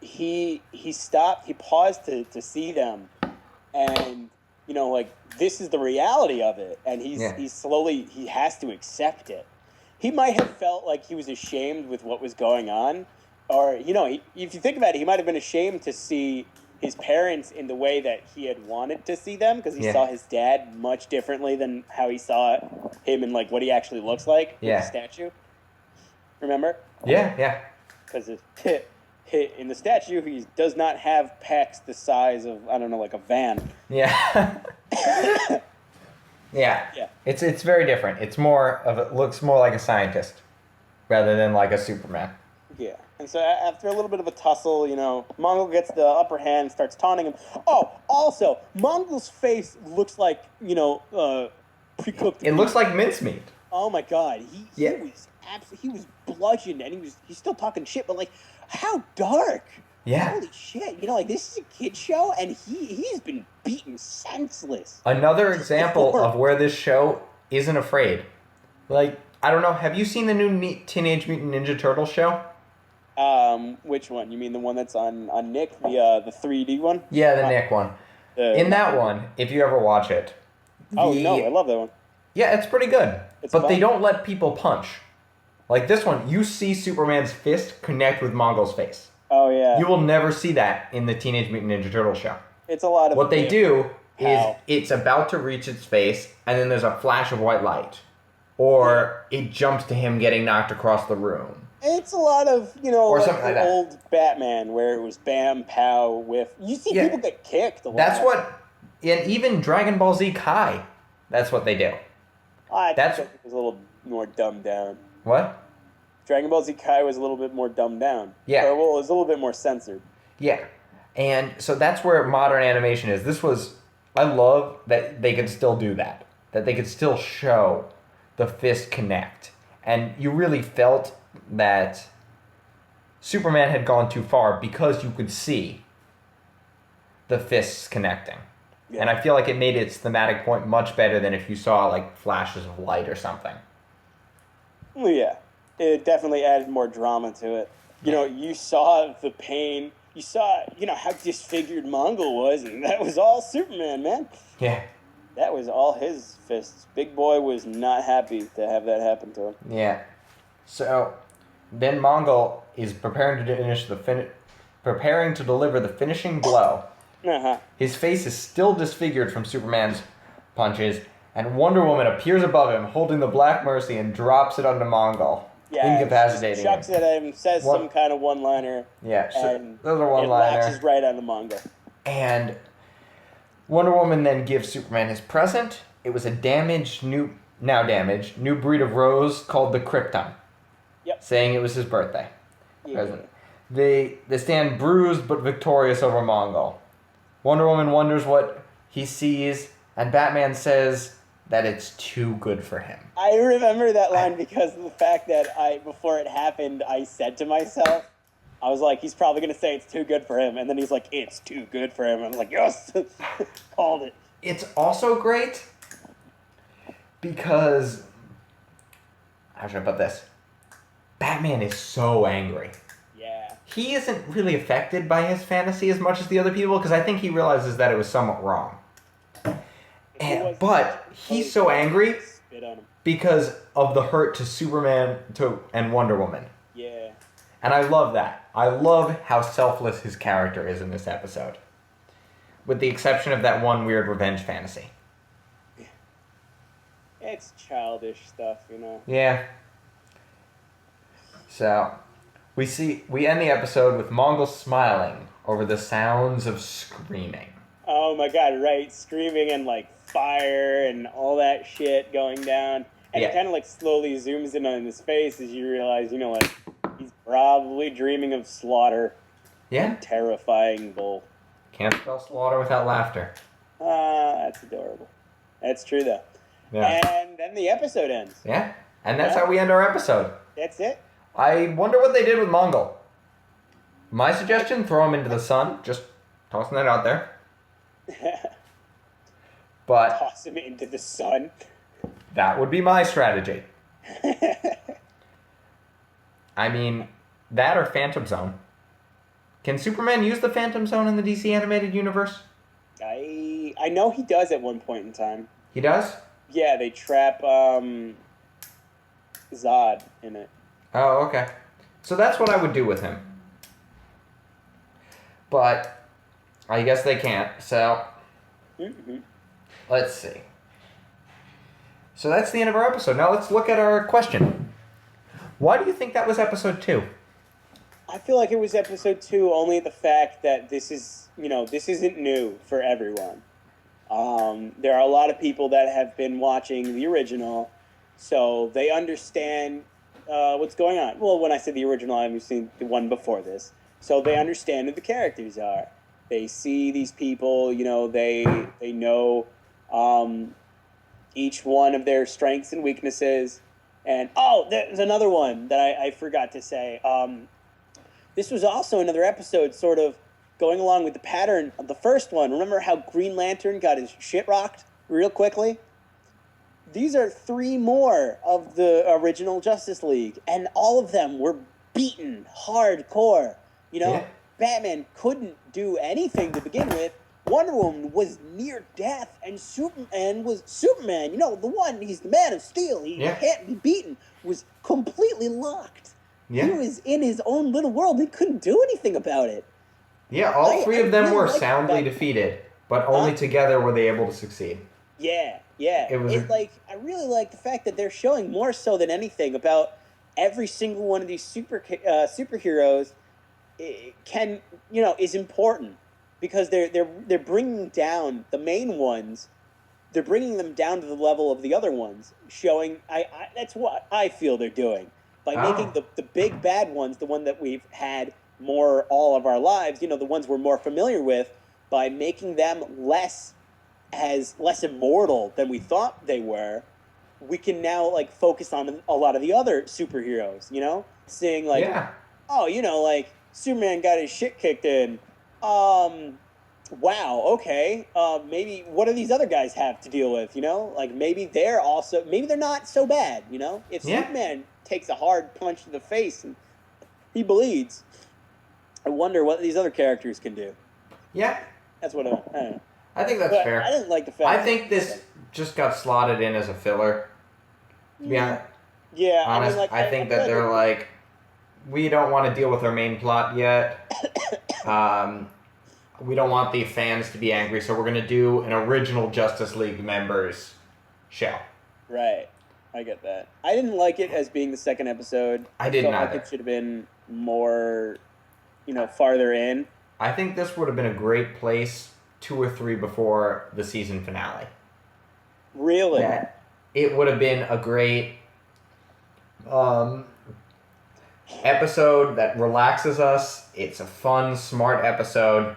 S2: he stopped, he paused to see them, and like this is the reality of it, and he's slowly, he has to accept it. He might have felt like he was ashamed with what was going on, or if you think about it, he might have been ashamed to see his parents in the way that he had wanted to see them, because he saw his dad much differently than how he saw him and like what he actually looks like with the statue. Remember?
S1: Yeah.
S2: Because in the statue, he does not have pecs the size of, I don't know, like a van.
S1: Yeah. Yeah. It's very different. It looks more like a scientist rather than like a Superman.
S2: Yeah. And so after a little bit of a tussle, Mongol gets the upper hand, starts taunting him. Oh, also, Mongol's face looks like, pre-cooked
S1: It looks like mincemeat.
S2: Oh my God. He was bludgeoned, and he's still talking shit, but like, how dark.
S1: Yeah.
S2: Holy shit. This is a kid's show, and he's been beaten senseless.
S1: Another example of where this show isn't afraid. Like, I don't know, have you seen the new Teenage Mutant Ninja Turtles show?
S2: Which one? You mean the one that's on Nick, the 3D one?
S1: Yeah, the Nick one. In that one, if you ever watch it.
S2: No, I love that one.
S1: Yeah, it's pretty good.
S2: It's
S1: but
S2: fun.
S1: They don't let people punch. Like this one, you see Superman's fist connect with Mongol's face.
S2: Oh, yeah.
S1: You will never see that in the Teenage Mutant Ninja Turtles show.
S2: It's a lot of...
S1: What they do is it's about to reach its face, and then there's a flash of white light. Or it jumps to him getting knocked across the room.
S2: It's a lot of,
S1: or something like that.
S2: Old Batman, where it was bam, pow, whiff. You see people get kicked a lot.
S1: That's what... And even Dragon Ball Z Kai, that's what they do.
S2: I think it was a little more dumbed down.
S1: What?
S2: Dragon Ball Z Kai was a little bit more dumbed down.
S1: Yeah.
S2: Or, well, it was a little bit more censored.
S1: Yeah. And so that's where modern animation is. I love that they could still do that. That they could still show the fist connect. And you really felt that Superman had gone too far because you could see the fists connecting. Yeah. And I feel like it made its thematic point much better than if you saw like flashes of light or something.
S2: Well, yeah. It definitely added more drama to it. You saw the pain. You saw, how disfigured Mongol was, and that was all Superman, man.
S1: Yeah.
S2: That was all his fists. Big Boy was not happy to have that happen to him.
S1: Yeah. So then Mongol is preparing to deliver the finishing blow.
S2: Uh-huh.
S1: His face is still disfigured from Superman's punches, and Wonder Woman appears above him, holding the Black Mercy, and drops it onto Mongol, incapacitating him.
S2: Chucks it at him, says some kind of one-liner.
S1: Yeah,
S2: and
S1: those are one-liner.
S2: It latches right on the Mongol.
S1: And Wonder Woman then gives Superman his present. It was a new breed of rose called the Krypton.
S2: Yep.
S1: Saying it was his birthday.
S2: Yeah.
S1: Present. They stand bruised but victorious over Mongol. Wonder Woman wonders what he sees, and Batman says that it's too good for him.
S2: I remember that line because of the fact that before it happened, I said to myself, I was like, he's probably going to say it's too good for him. And then he's like, it's too good for him. I was like, yes, called it.
S1: It's also great because, how should I put this? Batman is so angry.
S2: Yeah.
S1: He isn't really affected by his fantasy as much as the other people because I think he realizes that it was somewhat wrong. But he's so angry because of the hurt to Superman and Wonder Woman.
S2: Yeah.
S1: And I love that. I love how selfless his character is in this episode. With the exception of that one weird revenge fantasy.
S2: It's childish stuff,
S1: Yeah. So, we end the episode with Mongol smiling over the sounds of screaming.
S2: Oh my God, right. Screaming and like fire and all that shit going down. And it kind of like slowly zooms in on his face as you realize, he's probably dreaming of slaughter.
S1: Yeah.
S2: Terrifying bull.
S1: Can't spell slaughter without laughter.
S2: That's adorable. That's true though.
S1: Yeah.
S2: And then the episode ends.
S1: Yeah. And that's how we end our episode.
S2: That's it.
S1: I wonder what they did with Mongol. My suggestion, throw him into the sun. Just tossing that out there. But
S2: toss him into the sun.
S1: That would be my strategy. I mean, that or Phantom Zone. Can Superman use the Phantom Zone in the DC animated universe?
S2: I know he does at one point in time.
S1: He does?
S2: Yeah, they trap Zod in it.
S1: Oh, okay. So that's what I would do with him. But I guess they can't, so let's see. So that's the end of our episode. Now let's look at our question. Why do you think that was episode 2?
S2: I feel like it was episode 2 only the fact that this isn't new for everyone. There are a lot of people that have been watching the original, so they understand what's going on. Well, when I say the original, I've seen the one before this. So they understand who the characters are. They see these people, they know each one of their strengths and weaknesses. And, there's another one that I forgot to say. This was also another episode sort of going along with the pattern of the first one. Remember how Green Lantern got his shit rocked real quickly? These are 3 more of the original Justice League, and all of them were beaten hardcore.
S1: Yeah.
S2: Batman couldn't do anything to begin with. Wonder Woman was near death, and Superman was Superman. The one, he's the Man of Steel. He can't be beaten. Was completely locked.
S1: Yeah.
S2: He was in his own little world. He couldn't do anything about it.
S1: Yeah, all 3 of them
S2: really
S1: were
S2: like
S1: soundly
S2: that.
S1: defeated, but only together were they able to succeed.
S2: Yeah.
S1: It was
S2: I really like the fact that they're showing more so than anything about every single one of these superheroes is important, because they're bringing down the main ones. They're bringing them down to the level of the other ones, showing that's what I feel they're doing by making the big bad ones, the one that we've had more all of our lives, the ones we're more familiar with, by making them less immortal than we thought they were. We can now focus on a lot of the other superheroes, seeing Superman got his shit kicked in. Wow, okay. Maybe what do these other guys have to deal with, maybe they're not so bad, If Superman takes a hard punch to the face and he bleeds, I wonder what these other characters can do.
S1: Yeah.
S2: That's what I don't know.
S1: I think that's fair.
S2: I didn't like the fact.
S1: I think this just got slotted in as a filler. To be honest, I think that they're like, we don't want to deal with our main plot yet. We don't want the fans to be angry, so we're going to do an original Justice League members show.
S2: Right. I get that. I didn't like it as being the second episode.
S1: I didn't either.
S2: Like it should have been more, farther in.
S1: I think this would have been a great place 2 or 3 before the season finale.
S2: Really?
S1: It would have been a great episode that relaxes us. It's a fun, smart episode.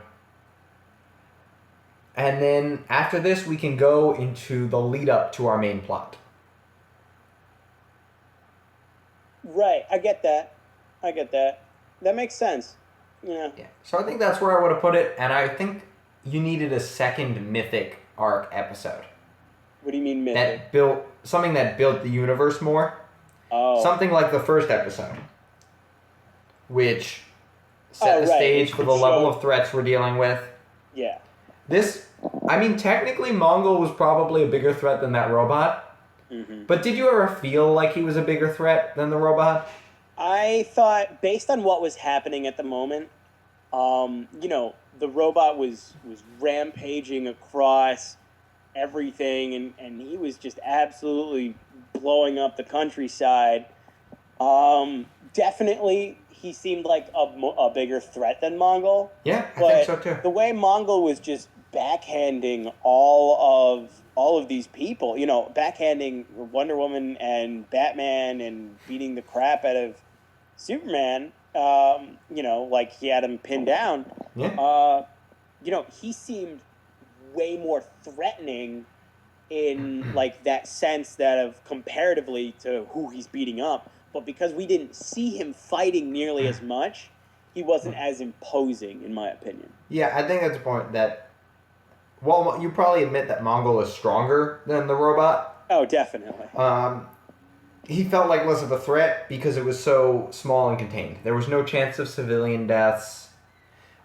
S1: And then after this, we can go into the lead up to our main plot.
S2: Right. I get that. That makes sense. Yeah.
S1: So I think that's where I would have put it, and I think you needed a second mythic arc episode.
S2: What do you mean mythic?
S1: Something that built the universe more.
S2: Oh.
S1: Something like the first episode, which set the stage for the level of threats we're dealing with.
S2: Yeah.
S1: Technically Mongol was probably a bigger threat than that robot.
S2: Mm-hmm.
S1: But did you ever feel like he was a bigger threat than the robot?
S2: I thought, based on what was happening at the moment, the robot was rampaging across everything, and he was just absolutely blowing up the countryside. Definitely, he seemed like a bigger threat than Mongol.
S1: Yeah, I think so too.
S2: The way Mongol was just backhanding all of these people, backhanding Wonder Woman and Batman and beating the crap out of Superman, like he had him pinned down.
S1: Yeah.
S2: He seemed way more threatening in that sense that of comparatively to who he's beating up. But because we didn't see him fighting nearly as much, he wasn't as imposing, in my opinion.
S1: Yeah, I think that's a point that... Well, you probably admit that Mongol is stronger than the robot.
S2: Oh, definitely.
S1: He felt like less of a threat because it was so small and contained. There was no chance of civilian deaths.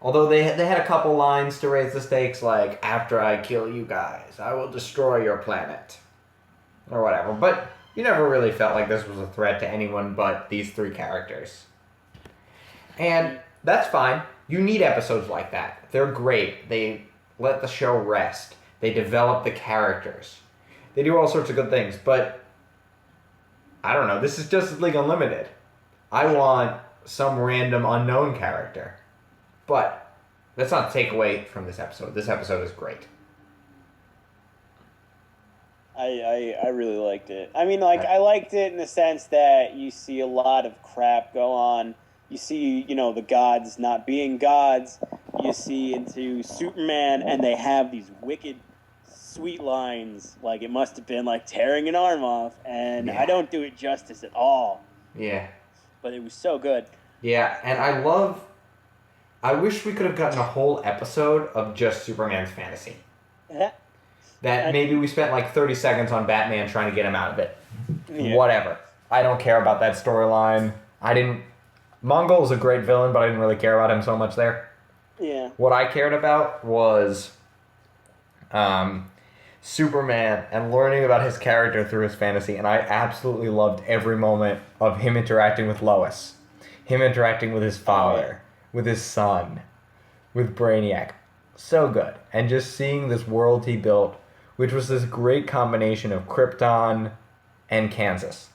S1: Although they had a couple lines to raise the stakes, like, after I kill you guys, I will destroy your planet. Or whatever. But you never really felt like this was a threat to anyone but these three characters. And that's fine. You need episodes like that. They're great. They let the show rest. They develop the characters. They do all sorts of good things. But, I don't know. This is Justice League Unlimited. I want some random unknown character. But let's not take away from this episode. This episode is great.
S2: I really liked it. I mean, like, I liked it in the sense that you see a lot of crap go on. You see, the gods not being gods. You see into Superman, and they have these wicked, sweet lines. Like, it must have been like tearing an arm off. And I don't do it justice at all.
S1: Yeah.
S2: But it was so good.
S1: Yeah, and I wish we could have gotten a whole episode of just Superman's fantasy. That maybe we spent like 30 seconds on Batman trying to get him out of it. Yeah. Whatever. I don't care about that storyline. Mongol is a great villain, but I didn't really care about him so much there.
S2: Yeah.
S1: What I cared about was Superman and learning about his character through his fantasy, and I absolutely loved every moment of him interacting with Lois, him interacting with his father, with his son, with Brainiac. So good. And just seeing this world he built, which was this great combination of Krypton and Kansas.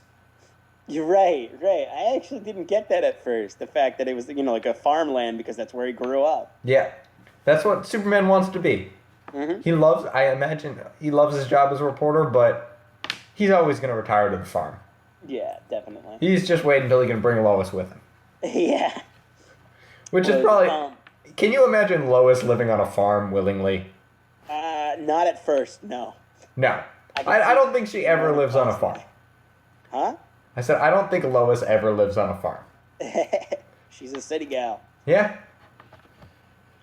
S2: You're right. I actually didn't get that at first. The fact that it was, like a farmland because that's where he grew up.
S1: Yeah. That's what Superman wants to be. Mm-hmm. I imagine he loves his job as a reporter, but he's always going to retire to the farm.
S2: Yeah, definitely.
S1: He's just waiting until he can bring Lois with him.
S2: Yeah.
S1: Which is probably... Can you imagine Lois living on a farm willingly?
S2: Not at first, no.
S1: No. I don't think she ever lives on a farm.
S2: Huh?
S1: I said, I don't think Lois ever lives on a farm.
S2: She's a city gal.
S1: Yeah.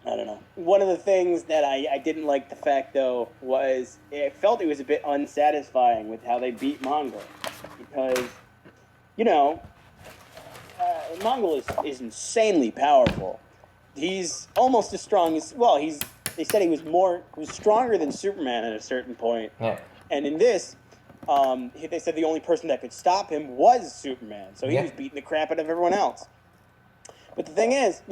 S2: I don't know. One of the things that I didn't like the fact, though, was I felt it was a bit unsatisfying with how they beat Mongol. Because, Mongol is insanely powerful. He's almost as strong as... Well, they said he was stronger than Superman at a certain point.
S1: Yeah.
S2: And in this, they said the only person that could stop him was Superman. So he was beating the crap out of everyone else. But the thing is,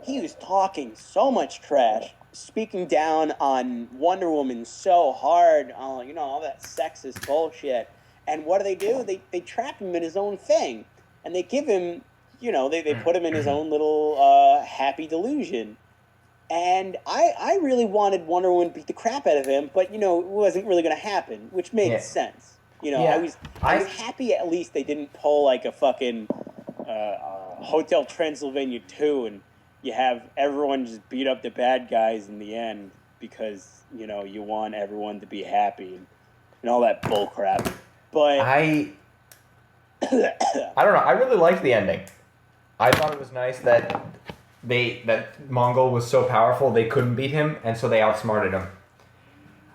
S2: he was talking so much trash, speaking down on Wonder Woman so hard, all that sexist bullshit. And what do? They trap him in his own thing. And they give him, they put him in his own little happy delusion. And I really wanted Wonder Woman to beat the crap out of him, but, it wasn't really going to happen, which made sense. I was happy at least they didn't pull like a fucking Hotel Transylvania 2 and you have everyone just beat up the bad guys in the end because, you want everyone to be happy and all that bull crap. But
S1: I don't know. I really liked the ending. I thought it was nice that Mongol was so powerful they couldn't beat him, and so they outsmarted him.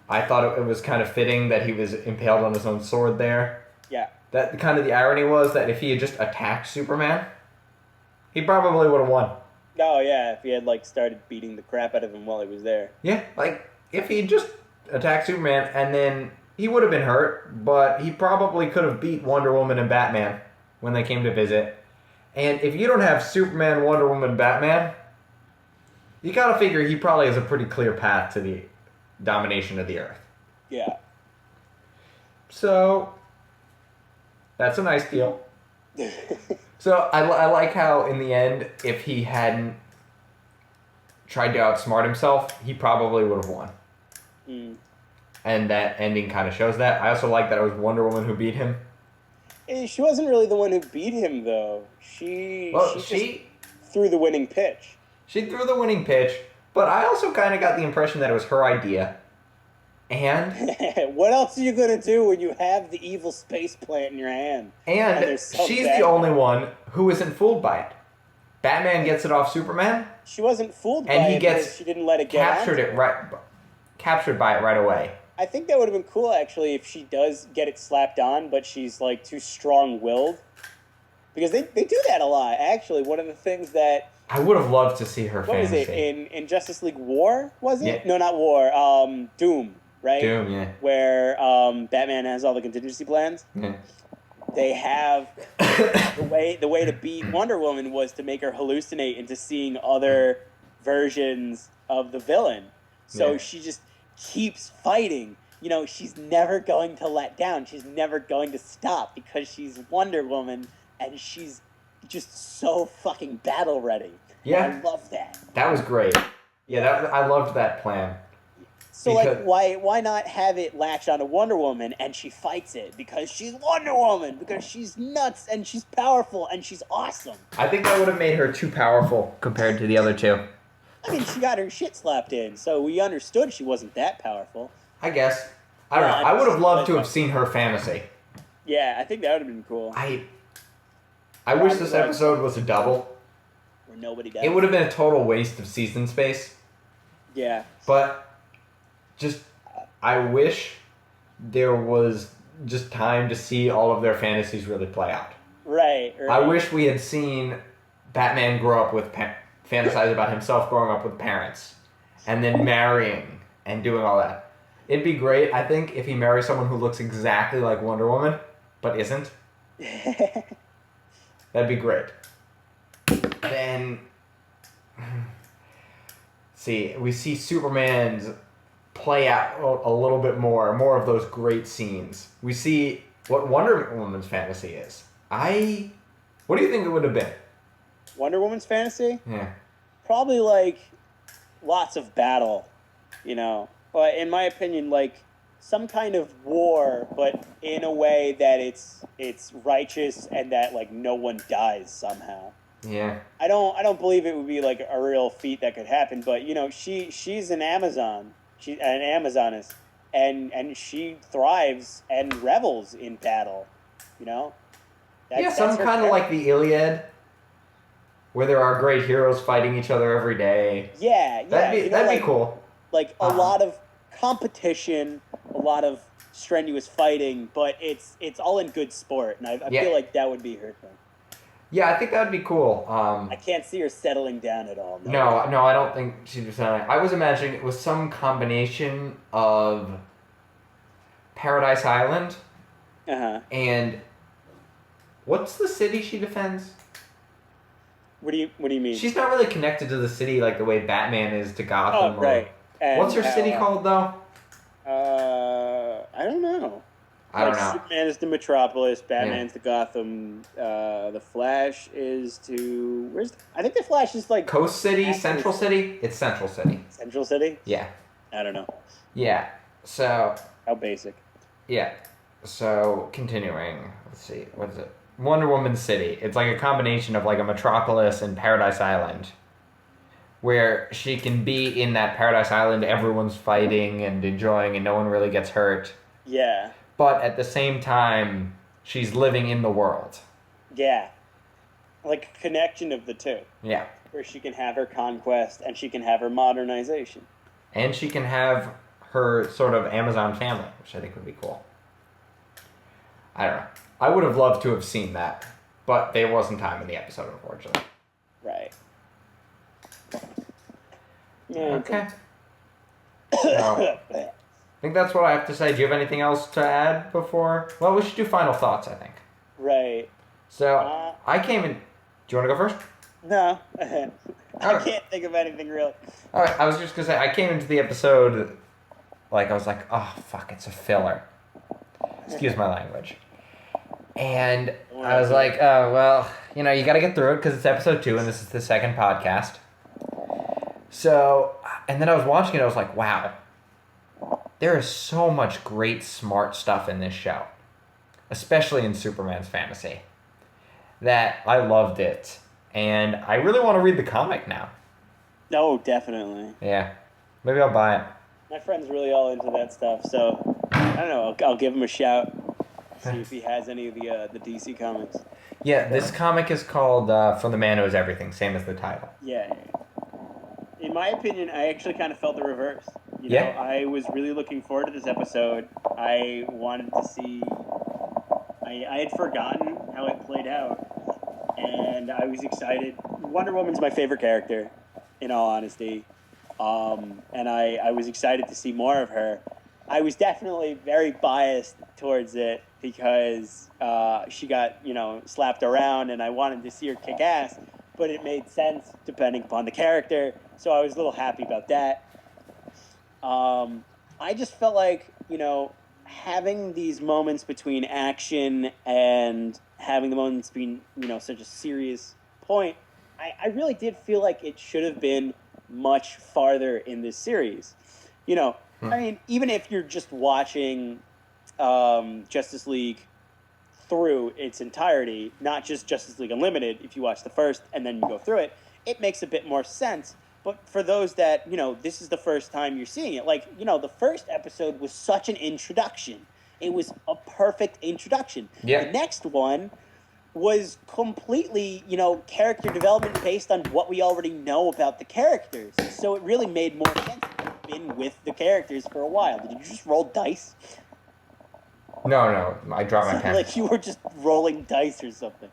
S1: I thought it was kind of fitting that he was impaled on his own sword there.
S2: Yeah.
S1: That kind of the irony was that if he had just attacked Superman, he probably would have won.
S2: Oh yeah, if he had started beating the crap out of him while he was there.
S1: Yeah, if he just attacked Superman and then he would have been hurt, but he probably could have beat Wonder Woman and Batman when they came to visit. And if you don't have Superman, Wonder Woman, Batman, you gotta figure he probably has a pretty clear path to the domination of the Earth.
S2: Yeah.
S1: So, that's a nice deal. So, I like how, in the end, if he hadn't tried to outsmart himself, he probably would have won. Mm. And that ending kind of shows that. I also like that it was Wonder Woman who beat him.
S2: She wasn't really the one who beat him, though. She just threw the winning pitch.
S1: She threw the winning pitch, but I also kind of got the impression that it was her idea. And...
S2: what else are you going to do when you have the evil space plant in your hand?
S1: And she's the only one who isn't fooled by it. Batman gets it off Superman.
S2: She wasn't fooled by it because she didn't let it get
S1: captured by it right away.
S2: I think that would have been cool, actually, if she does get it slapped on, but she's, too strong-willed. Because they do that a lot, actually. One of the things that
S1: I would have loved to see her
S2: What was
S1: fantasy.
S2: it in Justice League War? Was it?
S1: Yeah.
S2: No, not War. Doom, right?
S1: Doom, yeah.
S2: Where Batman has all the contingency plans.
S1: Yeah.
S2: They have the way to beat Wonder Woman was to make her hallucinate into seeing other versions of the villain. So
S1: Yeah.
S2: she just keeps fighting. You know, she's never going to let down. She's never going to stop because she's Wonder Woman and she's just so fucking battle ready.
S1: Yeah.
S2: I love that.
S1: That was great. Yeah, I loved that plan.
S2: So
S1: Because-
S2: like why not have it latch onto Wonder Woman and she fights it because she's Wonder Woman, because she's nuts and she's powerful and she's awesome.
S1: I think that would have made her too powerful compared to the other two.
S2: I mean, she got her shit slapped in, so we understood she wasn't that powerful.
S1: I guess. I don't
S2: Yeah,
S1: know. I would have loved to
S2: like-
S1: have seen her fantasy.
S2: Yeah, I think that would have been cool.
S1: I wish this episode was a double.
S2: Where nobody does.
S1: It would have been a total waste of season space.
S2: Yeah.
S1: But just, I wish there was just time to see all of their fantasies really play out.
S2: Right.
S1: I wish we had seen Batman grow up with fantasize about himself growing up with parents, and then marrying and doing all that. It'd be great, I think, if he marries someone who looks exactly like Wonder Woman, but isn't. That'd be great. Then, see, we see Superman's play out a little bit more of those great scenes. We see what Wonder Woman's fantasy is. What do you think it would have been?
S2: Wonder Woman's fantasy?
S1: Yeah.
S2: Probably like lots of battle, you know. But in my opinion, like some kind of war, but in a way that it's righteous and that like no one dies somehow.
S1: Yeah.
S2: I don't believe it would be like a real feat that could happen, but you know, she's an Amazon. She's an Amazoness, and she thrives and revels in battle, you know?
S1: Yeah, some
S2: her
S1: kind of
S2: character.
S1: like the Iliad, where there are great heroes fighting each other every day.
S2: Yeah,
S1: That'd
S2: you know,
S1: be
S2: like,
S1: cool.
S2: Like a lot of competition, a lot of strenuous fighting, but it's all in good sport, and I
S1: Yeah.
S2: feel like that would be her thing.
S1: Yeah, I think that'd be cool.
S2: I can't see her settling down at all.
S1: No, I don't think she'd be selling it. I was imagining it was some combination of Paradise Island
S2: Uh-huh.
S1: and what's the city she defends?
S2: What do you mean?
S1: She's not really connected to the city like the way Batman is to Gotham.
S2: Oh, right. And
S1: What's her
S2: how,
S1: city called though?
S2: I don't know.
S1: I don't
S2: Like,
S1: know.
S2: Superman is to Metropolis. Batman's to Gotham. The Flash is to I think the Flash is like
S1: Coast City,
S2: Actually-
S1: Central City? It's Central City.
S2: Central City.
S1: Yeah.
S2: I don't know.
S1: Yeah. So
S2: How basic.
S1: yeah. So continuing, let's see, what is it? Wonder Woman City. It's like a combination of like a Metropolis and Paradise Island, where she can be in that Paradise Island, everyone's fighting and enjoying, and no one really gets hurt.
S2: Yeah.
S1: But at the same time, she's living in the world.
S2: Yeah. Like a connection of the two,
S1: Yeah.
S2: where she can have her conquest and she can have her modernization.
S1: And she can have her sort of Amazon family, which I think would be cool. I don't know. I would have loved to have seen that, but there wasn't time in the episode, unfortunately.
S2: Right. Yeah.
S1: Okay. So, I think that's what I have to say. Do you have anything else to add before? Well, we should do final thoughts, I think.
S2: Right.
S1: So, I came in... Do you want to go first?
S2: No. I
S1: Alright.
S2: can't think of anything really.
S1: Alright, I was just going to say, I came into the episode, like, I was like, oh, fuck, it's a filler. Excuse my language. And I was like, oh, well, you know, you got to get through it because it's episode 2 and this is the second podcast. So, and then I was watching it, I was like, wow, there is so much great, smart stuff in this show, especially in Superman's fantasy, that I loved it. And I really want to read the comic now.
S2: No, definitely.
S1: Yeah. Maybe I'll buy it.
S2: My friend's really all into that stuff, so I don't know. I'll give him a shout. See if he has any of the DC comics.
S1: Yeah, this comic is called For the Man Who Is Everything, same as the title.
S2: Yeah. In my opinion, I actually kind of felt the reverse. You
S1: Yeah.
S2: know, I was really looking forward to this episode. I wanted to see. I had forgotten how it played out, and I was excited. Wonder Woman's my favorite character, in all honesty. And I was excited to see more of her. I was definitely very biased towards it because she got, slapped around, and I wanted to see her kick ass, but it made sense depending upon the character, so I was a little happy about that. I just felt like, having these moments between action and having the moments being, such a serious point, I really did feel like it should have been much farther in this series. I mean, even if you're just watching Justice League through its entirety, not just Justice League Unlimited, if you watch the first and then you go through it, it makes a bit more sense. But for those that, this is the first time you're seeing it, the first episode was such an introduction. It was a perfect introduction.
S1: Yeah.
S2: The next one was completely, character development based on what we already know about the characters. So it really made more sense to have been with the characters for a while. Did you just roll dice?
S1: No, I dropped my pen.
S2: Like you were just rolling dice or something.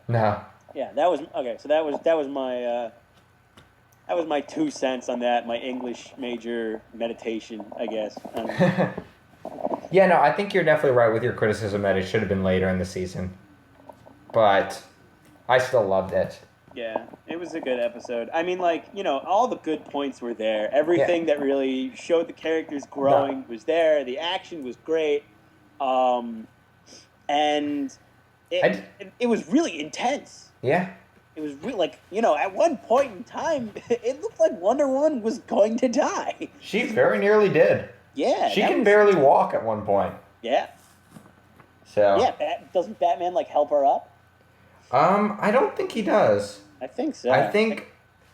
S1: No.
S2: Yeah, that was okay. So that was my 2 cents on that. My English major meditation, I guess.
S1: Yeah, no, I think you're definitely right with your criticism that it should have been later in the season. But I still loved it.
S2: Yeah, it was a good episode. I mean, all the good points were there. Everything that really showed the characters growing was there. The action was great. And it was really intense.
S1: Yeah.
S2: It was really, at one point in time, it looked like Wonder Woman was going to die.
S1: She very nearly did.
S2: Yeah.
S1: She can barely walk at one point.
S2: Yeah.
S1: So.
S2: Yeah, doesn't Batman, help her up?
S1: I don't think he does.
S2: I think so.
S1: I think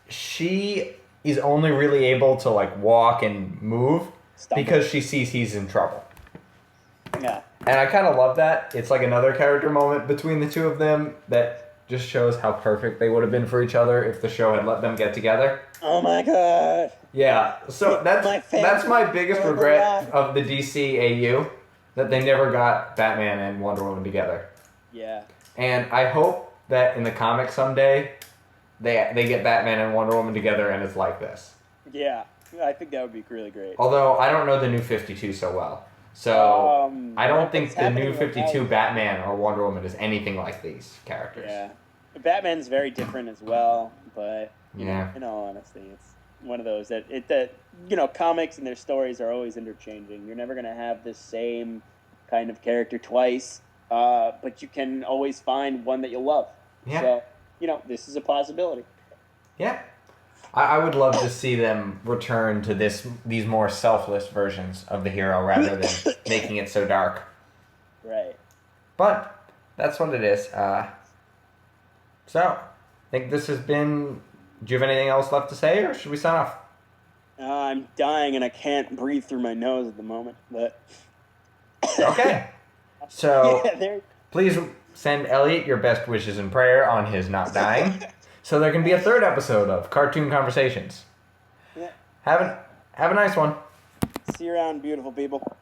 S1: she is only really able to, walk and move because she sees he's in trouble.
S2: Yeah.
S1: And I kind of love that. It's like another character moment between the two of them that just shows how perfect they would have been for each other if the show had let them get together.
S2: Oh my god.
S1: Yeah, so that's my biggest regret of the DCAU, that they never got Batman and Wonder Woman together.
S2: Yeah.
S1: And I hope that in the comics someday, they get Batman and Wonder Woman together and it's like this.
S2: Yeah, I think that would be really great.
S1: Although I don't know the New 52 so well. So I don't think the New 52 Batman or Wonder Woman is anything like these characters.
S2: Yeah. Batman's very different as well, but
S1: yeah.
S2: In all honesty, it's one of those that comics and their stories are always interchanging. You're never going to have the same kind of character twice, but you can always find one that you'll love.
S1: Yeah.
S2: So, this is a possibility.
S1: Yeah. I would love to see them return to these more selfless versions of the hero rather than making it so dark.
S2: Right.
S1: But that's what it is. So, I think this has been... Do you have anything else left to say, or should we sign off?
S2: I'm dying and I can't breathe through my nose at the moment, but...
S1: Okay. So,
S2: yeah,
S1: please send Elliot your best wishes and prayer on his not dying, so there can be a third episode of Cartoon Conversations.
S2: Yeah.
S1: Have a nice one.
S2: See you around, beautiful people.